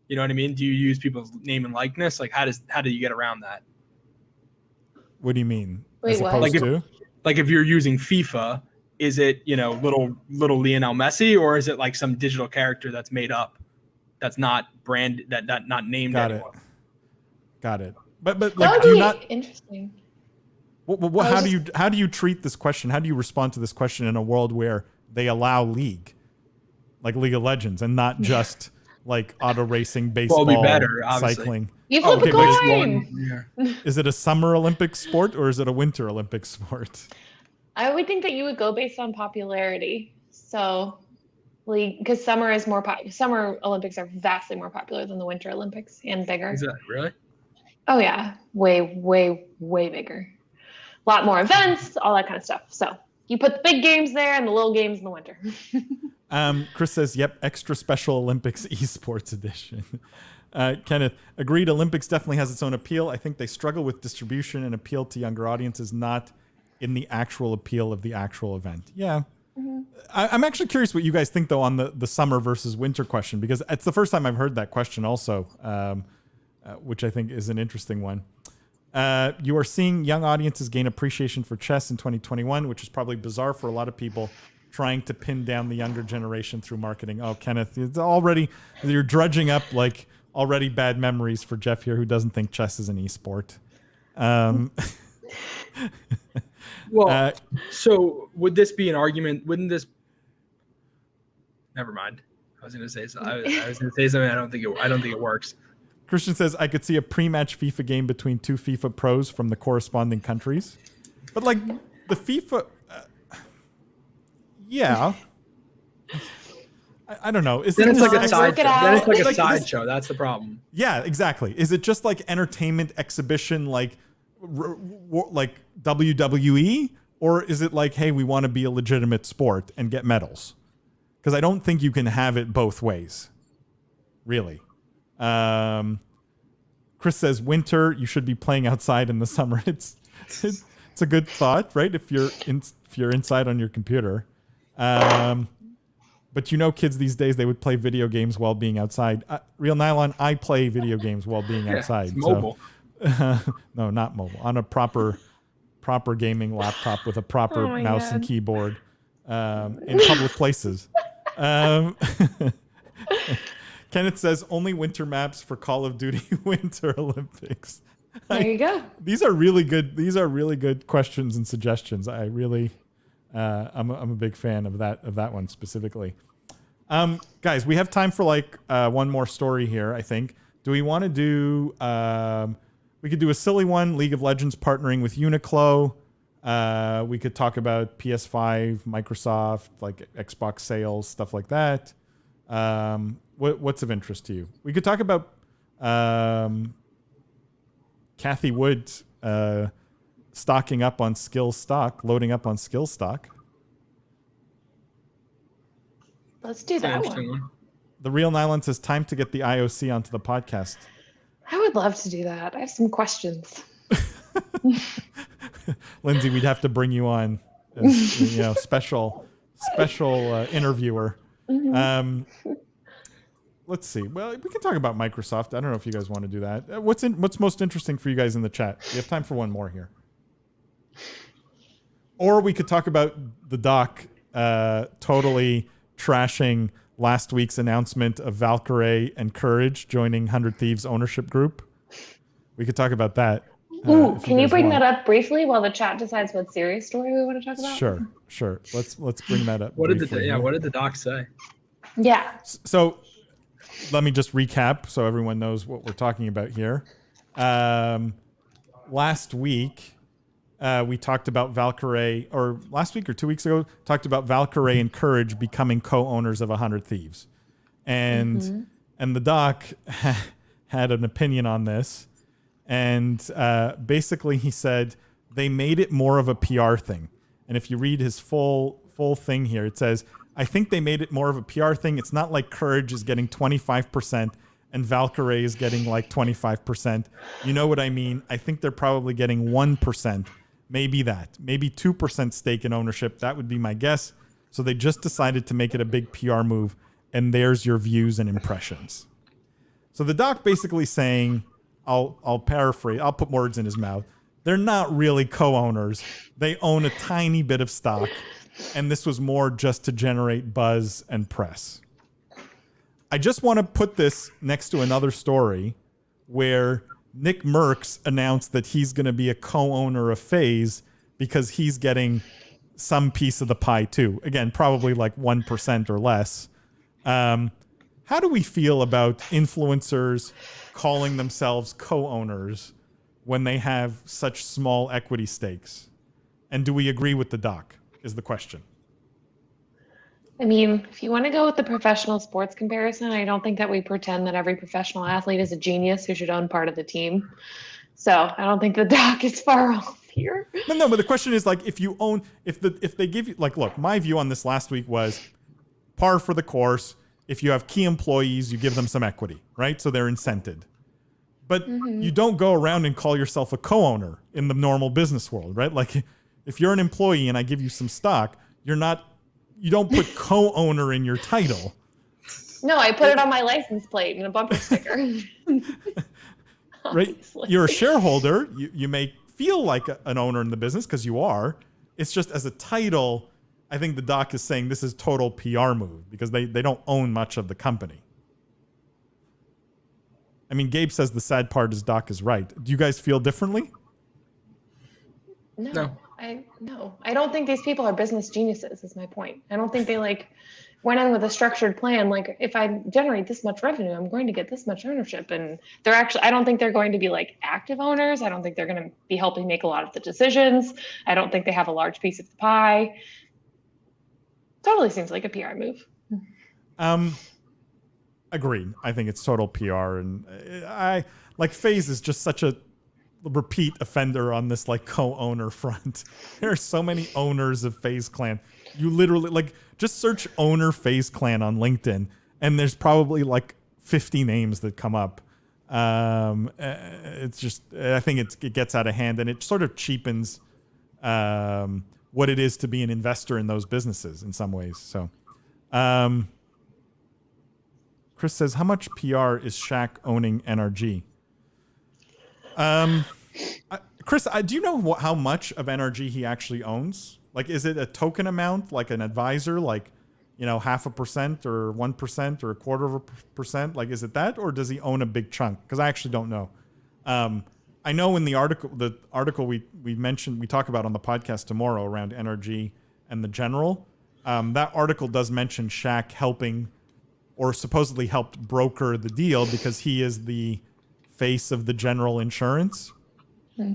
You know what I mean? Do you use people's name and likeness? Like, how do you get around that? What do you mean? Wait, As what? opposed Like to? Like if you're using FIFA, is it, you know, little Lionel Messi, or is it like some digital character that's made up, that's not brand, that not named Got it. anyone? Got it. But That like, would do you be not? interesting. How do you treat this question? How do you respond to this question in a world where they allow League, like League of Legends, and not just like auto racing, baseball, Well, it'd be better, obviously. cycling? You flip okay, a but it's coin. Yeah. Is it a Summer Olympic sport or is it a Winter Olympic sport? I would think that you would go based on popularity. So, because summer Olympics are vastly more popular than the Winter Olympics and bigger. Is that really? Oh yeah, way, way, way bigger. A lot more events, all that kind of stuff. So you put the big games there and the little games in the winter. Chris says, yep, extra special Olympics esports edition. Kenneth, agreed, Olympics definitely has its own appeal. I think they struggle with distribution and appeal to younger audiences, not in the actual appeal of the actual event. Yeah. Mm-hmm. I'm actually curious what you guys think, though, on the summer versus winter question, because it's the first time I've heard that question also, which I think is an interesting one. You are seeing young audiences gain appreciation for chess in 2021, which is probably bizarre for a lot of people trying to pin down the younger generation through marketing. Oh, Kenneth, you're drudging up like already bad memories for Jeff here, who doesn't think chess is an esport. Well, so would this be an argument? Wouldn't this? Never mind. I was going to say something. I was going to say something. I don't think it works. Christian says, I could see a pre-match FIFA game between two FIFA pros from the corresponding countries. But like the FIFA, yeah. I don't know. Then it's like a sideshow. Then it's like a like sideshow. That's the problem. Yeah, exactly. Is it just like entertainment exhibition, like WWE, or is it like, hey, we want to be a legitimate sport and get medals? Because I don't think you can have it both ways, really. Chris says, winter, you should be playing outside in the summer. It's a good thought, right? If you're inside on your computer. But you know, kids these days, they would play video games while being outside. Real Nylon, I play video games while being outside. It's mobile. So, no, not mobile. On a proper gaming laptop with a proper mouse and keyboard in public places. Kenneth says, only winter maps for Call of Duty Winter Olympics. There you go. These are really good questions and suggestions. I really, I'm a big fan of that one specifically. Guys, we have time for like one more story here, I think. Do we want to do, we could do a silly one, League of Legends partnering with Uniqlo. We could talk about PS5, Microsoft, like Xbox sales, stuff like that. What's of interest to you? We could talk about Kathy Wood stocking up on loading up on skill stock. Let's do that one. The Real Nylon says, time to get the IOC onto the podcast. I would love to do that. I have some questions. Lindsay, we'd have to bring you on as special interviewer. Mm-hmm. Let's see. Well, we can talk about Microsoft. I don't know if you guys want to do that. What's most interesting for you guys in the chat? We have time for one more here. Or we could talk about the doc totally trashing last week's announcement of Valkyrie and Courage joining 100 Thieves ownership group. We could talk about that. Ooh, can you bring that up briefly while the chat decides what serious story we want to talk about? Sure. Let's bring that up. What did the doc say? Yeah. So let me just recap so everyone knows what we're talking about here. Last week, we talked about Valkyrie, or last week or 2 weeks ago, talked about Valkyrie and Courage becoming co-owners of 100 Thieves. And the doc had an opinion on this. And basically he said they made it more of a PR thing. And if you read his full thing here, it says, I think they made it more of a PR thing. It's not like Courage is getting 25% and Valkyrie is getting like 25%. You know what I mean? I think they're probably getting 1%. Maybe 2% stake in ownership. That would be my guess. So they just decided to make it a big PR move. And there's your views and impressions. So the doc basically saying, I'll paraphrase, I'll put words in his mouth. They're not really co-owners. They own a tiny bit of stock. And this was more just to generate buzz and press. I just want to put this next to another story where Nick Merckx announced that he's going to be a co-owner of FaZe because he's getting some piece of the pie too. Again, probably like 1% or less. How do we feel about influencers calling themselves co-owners when they have such small equity stakes? And do we agree with the doc is the question. I mean, if you want to go with the professional sports comparison, I don't think that we pretend that every professional athlete is a genius who should own part of the team. So I don't think the doc is far off here. No, but the question is like, if they give you, like, look, my view on this last week was par for the course. If you have key employees, you give them some equity, right? So they're incented. But you don't go around and call yourself a co-owner in the normal business world, right? Like if you're an employee and I give you some stock, you don't put co-owner in your title. No, I put it on my license plate and a bumper sticker. Right? You're a shareholder. You may feel like an owner in the business because you are. It's just as a title, I think the doc is saying this is total PR move because they don't own much of the company. I mean, Gabe says the sad part is doc is right. Do you guys feel differently? No. I don't think these people are business geniuses is my point. I don't think they went in with a structured plan. Like if I generate this much revenue, I'm going to get this much ownership. And I don't think they're going to be like active owners. I don't think they're going to be helping make a lot of the decisions. I don't think they have a large piece of the pie. Totally seems like a PR move. Agreed. I think it's total PR. And I like FaZe is just such a repeat offender on this like co-owner front. There are so many owners of FaZe Clan. You literally just search owner FaZe Clan on LinkedIn and there's probably like 50 names that come up. It's just, I think it gets out of hand and it sort of cheapens what it is to be an investor in those businesses in some ways. So Chris says, how much PR is Shaq owning NRG? Chris, do you know how much of NRG he actually owns? Like, is it a token amount, like an advisor, like, 0.5% or 1% or 0.25%? Like, is it that, or does he own a big chunk? Because I actually don't know. I know in the article we mentioned, we talk about on the podcast tomorrow around NRG and the general, that article does mention Shaq helping or supposedly helped broker the deal because he is the face of the General Insurance.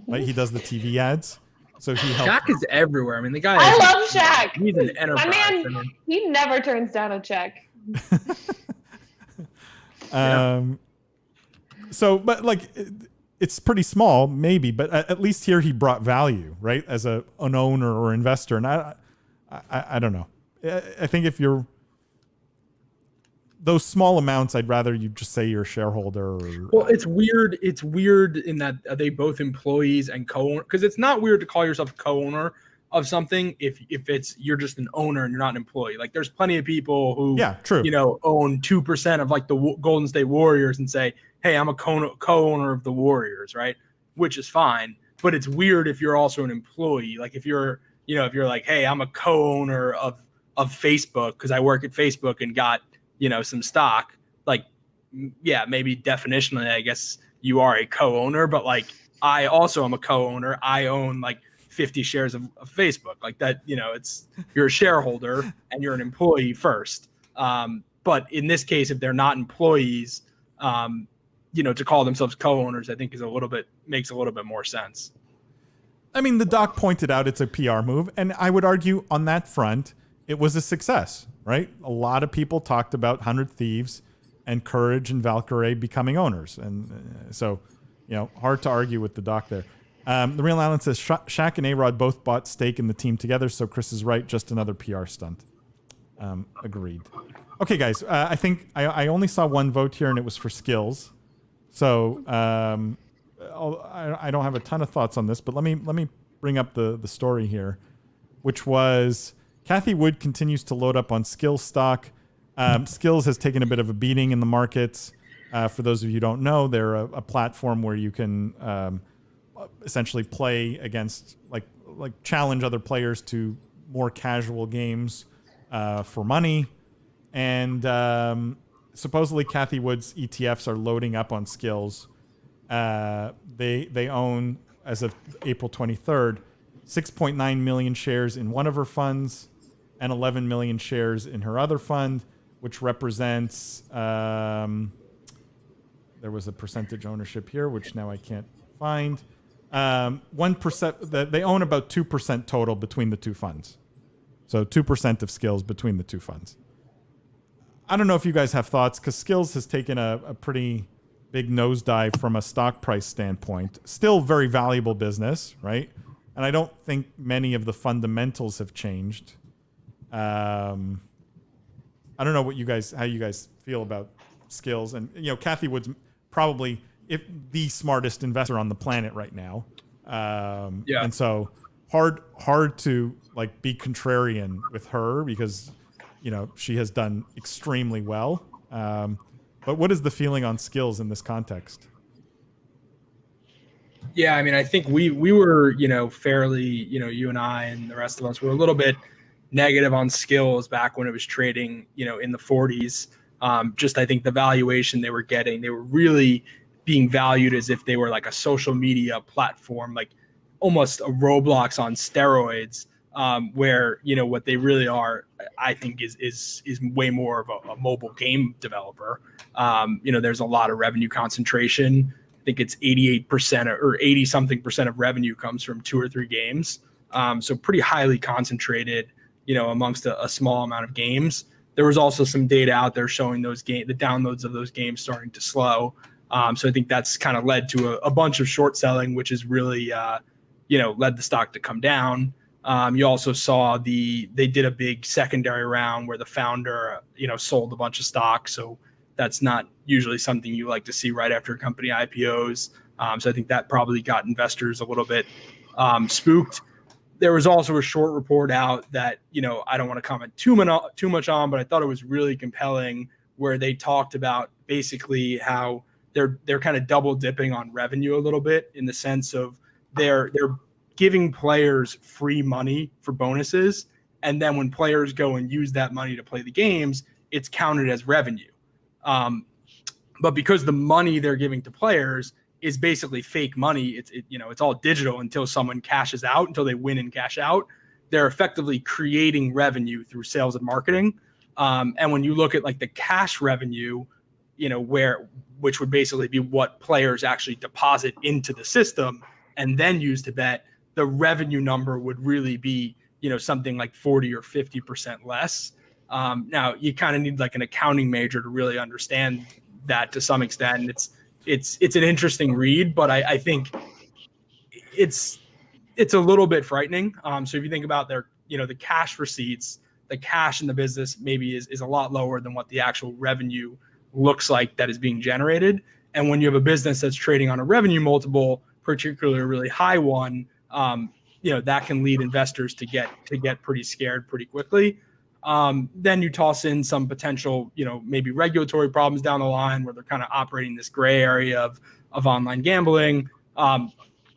Right? He does the TV ads. So he helped. Shaq is everywhere. I mean, the guy. I love Shaq. He's an enterprise. My man, he never turns down a check. So, but like, it's pretty small, maybe, but at least here he brought value, right? As an owner or investor. And I don't know. I think if you're those small amounts, I'd rather you just say you're a shareholder. Well, it's weird. It's weird in that are they both employees and co-owner? Because it's not weird to call yourself co-owner of something if you're just an owner and you're not an employee. Like there's plenty of people who true. Own 2% of like the Golden State Warriors and say, hey, I'm a co-owner of the Warriors, right? Which is fine. But it's weird if you're also an employee. Like if you're like, hey, I'm a co-owner of Facebook because I work at Facebook and got some stock, like, yeah, maybe definitionally, I guess you are a co-owner, but like, I also am a co-owner. I own like 50 shares of Facebook like that. You're a shareholder and you're an employee first. But in this case, if they're not employees, to call themselves co-owners, I think makes a little bit more sense. I mean, the doc pointed out it's a PR move, and I would argue on that front, it was a success, right? A lot of people talked about 100 Thieves and Courage and Valkyrie becoming owners. And so, hard to argue with the doc there. The Real Island says Shaq and A-Rod both bought stake in the team together, so Chris is right, just another PR stunt. Agreed. Okay, guys, I think I only saw one vote here, and it was for Skills. So I don't have a ton of thoughts on this, but let me bring up the story here, which was Kathy Wood continues to load up on Skills stock. Skills has taken a bit of a beating in the markets. For those of you who don't know, they're a platform where you can essentially play against, like challenge other players to more casual games for money. And supposedly Kathy Wood's ETFs are loading up on Skills. They own, as of April 23rd, 6.9 million shares in one of her funds and 11 million shares in her other fund, which represents, there was a percentage ownership here, which now I can't find. 1%, they own about 2% total between the two funds. So 2% of Skills between the two funds. I don't know if you guys have thoughts, because Skills has taken a pretty big nosedive from a stock price standpoint. Still very valuable business, right? And I don't think many of the fundamentals have changed. I don't know how you guys feel about Skills. And Kathy Wood's probably the smartest investor on the planet right now. Yeah. And so hard to be contrarian with her, because she has done extremely well. But what is the feeling on Skills in this context? Yeah, I mean, I think we were, fairly, you and I and the rest of us were a little bit negative on Skills back when it was trading, in the 40s. I think the valuation they were getting, they were really being valued as if they were like a social media platform, like almost a Roblox on steroids, where, what they really are, I think is way more of a mobile game developer. There's a lot of revenue concentration. I think it's 88% or 80 something percent of revenue comes from 2 or 3 games. So pretty highly concentrated, amongst a small amount of games. There was also some data out there showing the downloads of those games starting to slow. So I think that's kind of led to a bunch of short selling, which has really, led the stock to come down. You also saw they did a big secondary round where the founder, sold a bunch of stock. So that's not usually something you like to see right after a company IPOs. So I think that probably got investors a little bit spooked. There was also a short report out that, I don't want to comment too much on, but I thought it was really compelling, where they talked about basically how they're kind of double dipping on revenue a little bit, in the sense of they're giving players free money for bonuses. And then when players go and use that money to play the games, it's counted as revenue. But because the money they're giving to players is basically fake money, it's all digital until someone cashes out, until they win and cash out. They're effectively creating revenue through sales and marketing. And when you look at the cash revenue, which would basically be what players actually deposit into the system and then use to bet, the revenue number would really be, something like 40 or 50% less. Now you kind of need an accounting major to really understand that to some extent. It's an interesting read, but I think it's a little bit frightening. So if you think about their, the cash receipts, the cash in the business maybe is a lot lower than what the actual revenue looks like that is being generated. And when you have a business that's trading on a revenue multiple, particularly a really high one, that can lead investors to get pretty scared pretty quickly. Then you toss in some potential, maybe regulatory problems down the line, where they're kind of operating this gray area of online gambling.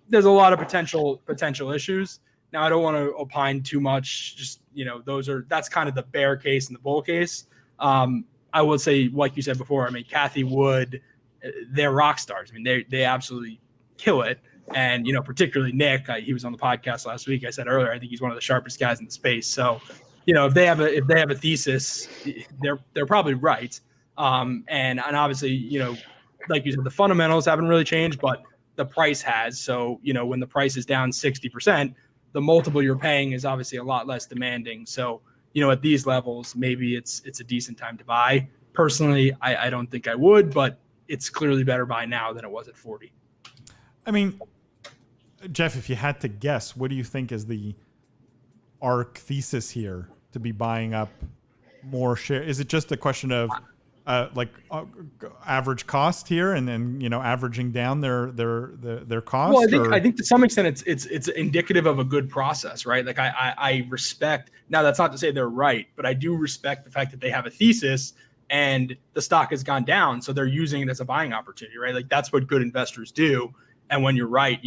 There's a lot of potential issues. Now, I don't want to opine too much. Just, that's kind of the bear case and the bull case. I would say, like you said before, I mean, Kathy Wood, they're rock stars. I mean, they absolutely kill it. And, particularly Nick, he was on the podcast last week. I said earlier, I think he's one of the sharpest guys in the space. So, if they have a thesis, they're probably right. And obviously, like you said, the fundamentals haven't really changed, but the price has. So, when the price is down 60%, the multiple you're paying is obviously a lot less demanding. So, at these levels, maybe it's a decent time to buy. Personally, I don't think I would, but it's clearly better buy now than it was at 40. I mean, Jeff, if you had to guess, what do you think is the ARC thesis here to be buying up more share? Is it just a question of average cost here, and then averaging down their cost? Well, I think to some extent it's indicative of a good process, right? Like I respect. Now that's not to say they're right, but I do respect the fact that they have a thesis and the stock has gone down, so they're using it as a buying opportunity, right? Like that's what good investors do. And when you're right,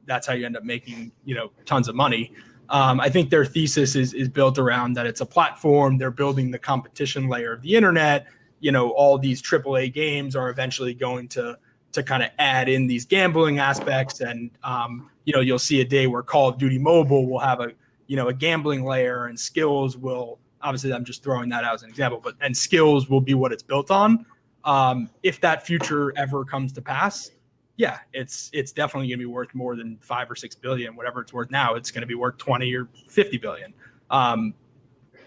that's how you end up making tons of money. I think their thesis is built around that it's a platform. They're building the competition layer of the internet. All these AAA games are eventually going to kind of add in these gambling aspects. And, you'll see a day where Call of Duty Mobile will have a gambling layer, and skills will, obviously I'm just throwing that out as an example, and skills will be what it's built on. If that future ever comes to pass, yeah, it's definitely going to be worth more than 5 or 6 billion, whatever it's worth now. It's going to be worth 20 or 50 billion.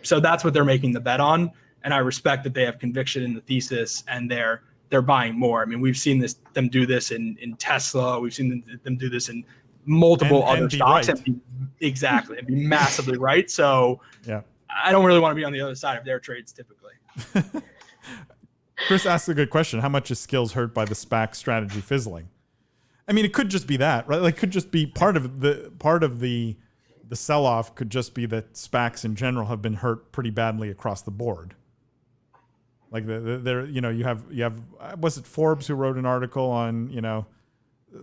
So that's what they're making the bet on. And I respect that they have conviction in the thesis, and they're buying more. I mean, we've seen them do this in Tesla. We've seen them do this in multiple other stocks. Right. And be massively right. So yeah, I don't really want to be on the other side of their trades typically. Chris asked a good question. How much is skills hurt by the SPAC strategy fizzling? I mean, it could just be that, right? Like, could just be part of the sell-off could just be that SPACs in general have been hurt pretty badly across the board. Like you have was it Forbes who wrote an article on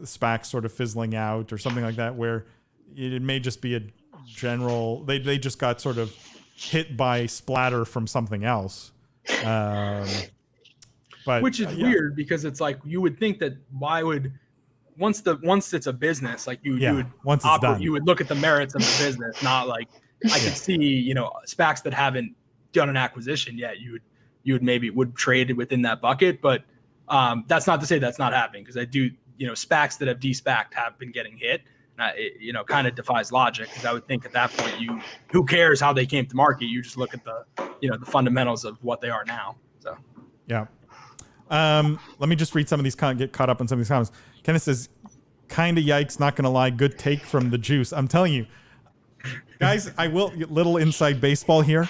SPACs sort of fizzling out or something like that, where it may just be a general they just got sort of hit by splatter from something else. But which is weird, because it's like you would think that once it's a business, like you would once it's done, you would look at the merits of the business, not like I could see SPACs that haven't done an acquisition yet. You would maybe trade within that bucket, but that's not to say that's not happening, because I do SPACs that have de-SPACed have been getting hit. It kind of defies logic, because I would think at that point who cares how they came to market? You just look at the the fundamentals of what they are now. So yeah. Let me just read some of these, get caught up on some of these comments. Kenneth says, kind of yikes, not going to lie. Good take from the juice. I'm telling you, guys, I will, little inside baseball here.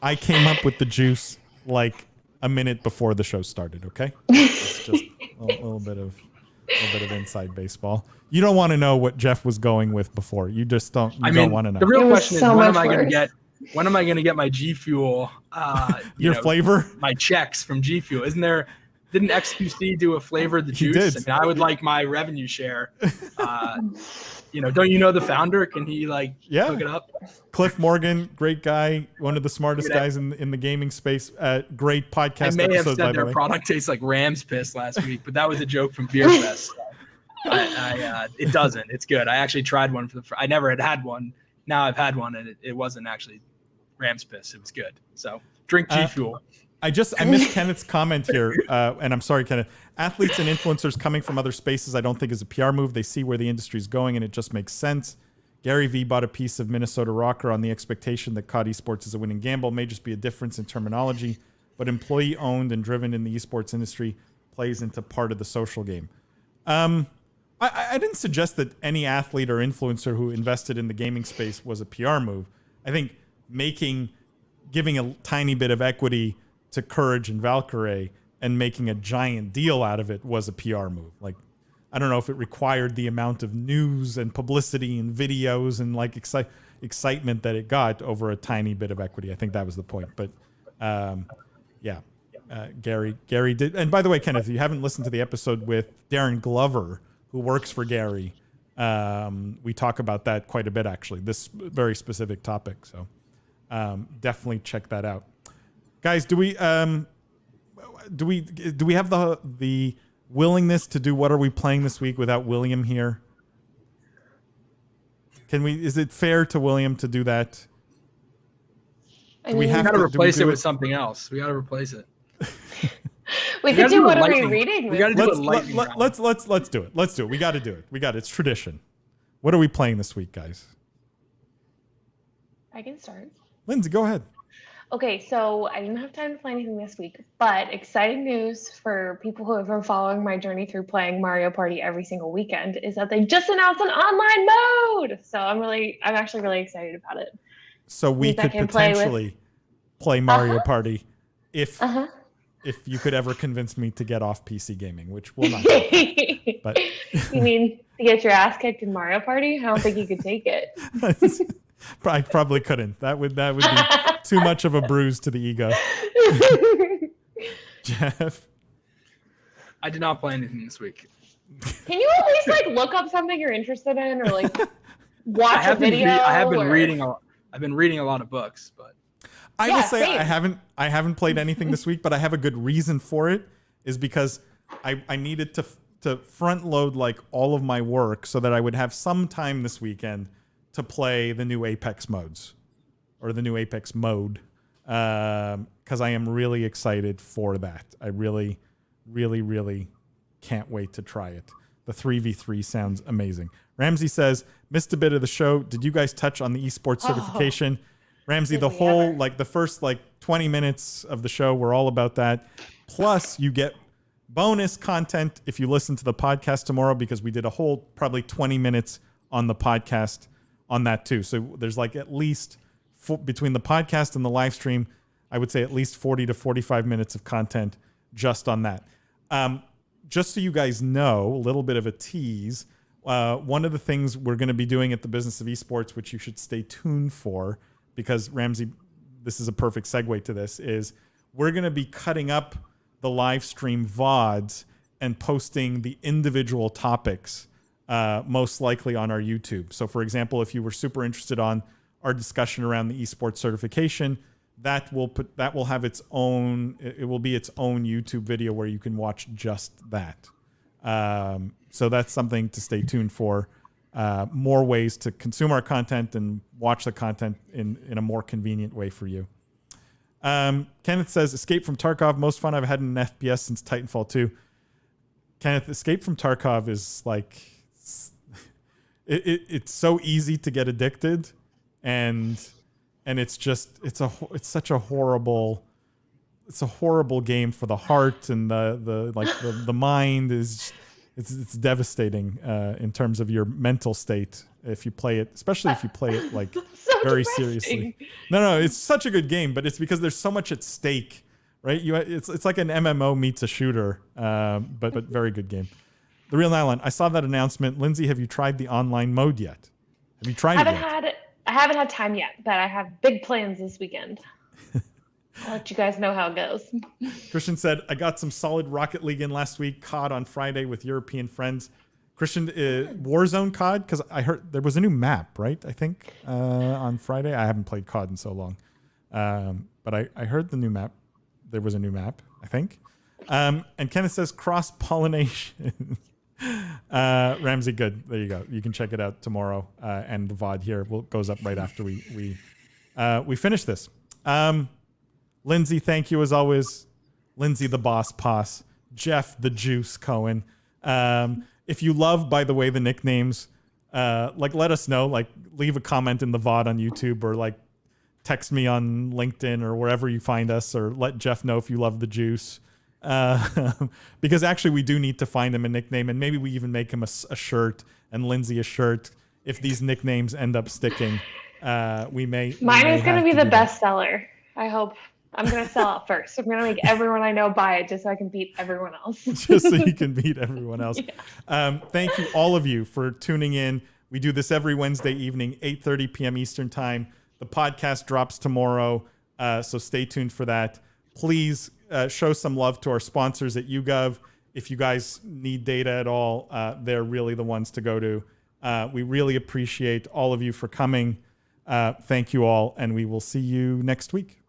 I came up with the juice like a minute before the show started. Okay. It's just a little bit of inside baseball. You don't want to know what Jeff was going with before. You just don't, don't want to know. The real question is, when am I going to get my G Fuel, your flavor, my checks from G Fuel? Didn't XQC do a flavor of the juice? Did. I mean, I would like my revenue share. Don't you know the founder? Can he hook it up? Cliff Morgan, great guy, one of the smartest guys in the gaming space. Great podcast. I may have said their product tastes like Ram's piss last week, but that was a joke from Beer Fest. It doesn't. It's good. I actually tried one I never had one. Now I've had one, and it wasn't actually Ram's piss. It was good. So drink G Fuel. I missed Kenneth's comment here, and I'm sorry, Kenneth. Athletes and influencers coming from other spaces, I don't think is a PR move. They see where the industry is going, and it just makes sense. Gary Vee bought a piece of Minnesota Rocker on the expectation that COD Esports is a winning gamble. May just be a difference in terminology, but employee-owned and driven in the esports industry plays into part of the social game. I didn't suggest that any athlete or influencer who invested in the gaming space was a PR move. I think giving a tiny bit of equity to Courage and Valkyrie and making a giant deal out of it was a PR move. Like, I don't know if it required the amount of news and publicity and videos and excitement that it got over a tiny bit of equity. I think that was the point. But Gary did. And by the way, Kenneth, if you haven't listened to the episode with Darren Glover, who works for Gary, we talk about that quite a bit, actually, this very specific topic. So definitely check that out. Guys, do we have the willingness to do what are we playing this week without William here? Is it fair to William to do that? We got to replace it with something else. We got to replace it. We gotta could do do a what are we lightning- reading? we gotta do Let's a lightning round. let's do it. Let's do it. We got to do it. We got it. It's tradition. What are we playing this week, guys? I can start. Lindsay, go ahead. Okay, so I didn't have time to play anything this week, but exciting news for people who have been following my journey through playing Mario Party every single weekend is that they just announced an online mode. So I'm actually really excited about it. So we Means I could can play with- potentially play Mario Uh-huh. Party if Uh-huh. if you could ever convince me to get off PC gaming, which will not happen. But You mean to get your ass kicked in Mario Party? I don't think you could take it. I probably couldn't. That would be too much of a bruise to the ego. Jeff, I did not play anything this week. Can you at least like look up something you're interested in, or like watch a video? I have been or- reading a lot of books, but I Yeah, will say same. I haven't played anything this week, but I have a good reason for it. Is because I needed to front load like all of my work so that I would have some time this weekend to play the new Apex modes or the new Apex mode, because I am really excited for that. I really, really, really can't wait to try it. The 3v3 sounds amazing. Ramsey says, missed a bit of the show. Did you guys touch on the esports certification? Ramsey, Did the we whole, ever? like the first 20 minutes of the show were all about that. Plus you get bonus content if you listen to the podcast tomorrow, because we did a whole probably 20 minutes on the podcast on that too. So there's at least between the podcast and the live stream, I would say at least 40 to 45 minutes of content just on that. Just so you guys know, a little bit of a tease. One of the things we're going to be doing at the Business of Esports, which you should stay tuned for, because Ramsey, this is a perfect segue to this, is we're going to be cutting up the live stream VODs and posting the individual topics, most likely on our YouTube. So for example, if you were super interested on our discussion around the esports certification, that will have its own, it will be its own YouTube video where you can watch just that. So that's something to stay tuned for. More ways to consume our content and watch the content in a more convenient way for you. Kenneth says, Escape from Tarkov, most fun I've had in an FPS since Titanfall 2. Kenneth, Escape from Tarkov is it's so easy to get addicted, and it's such a horrible game for the heart, and the mind is it's devastating in terms of your mental state if you play it, especially if you play it So very depressing. seriously. No, it's such a good game, but it's because there's so much at stake, right? It's like an MMO meets a shooter, but very good game. The Real Nylon, I saw that announcement. Lindsay, have you tried the online mode yet? Have you tried it yet? I haven't had time yet, but I have big plans this weekend. I'll let you guys know how it goes. Christian said, I got some solid Rocket League in last week, COD on Friday with European friends. Christian, Warzone COD, because I heard there was a new map, right? I think on Friday. I haven't played COD in so long. But I heard the new map. There was a new map, I think. And Kenneth says cross-pollination. Ramsey, good. There you go. You can check it out tomorrow. And the VOD here goes up right after we finish this. Lindsay, thank you as always. Lindsay, the boss poss. Jeff, the juice Cohen. If you love, by the way, the nicknames, let us know. Leave a comment in the VOD on YouTube, or text me on LinkedIn or wherever you find us, or let Jeff know if you love the juice. Because actually we do need to find him a nickname, and maybe we even make him a shirt, and Lindsay a shirt. If these nicknames end up sticking, we may. Mine is going to be the do that. bestseller. I hope. I'm going to sell it first. I'm going to make everyone I know buy it just so I can beat everyone else. Just so you can beat everyone else. Yeah. Thank you, all of you, for tuning in. We do this every Wednesday evening, 8:30 p.m. Eastern time. The podcast drops tomorrow, so stay tuned for that. Please show some love to our sponsors at YouGov. If you guys need data at all, they're really the ones to go to. We really appreciate all of you for coming. Thank you all, and we will see you next week.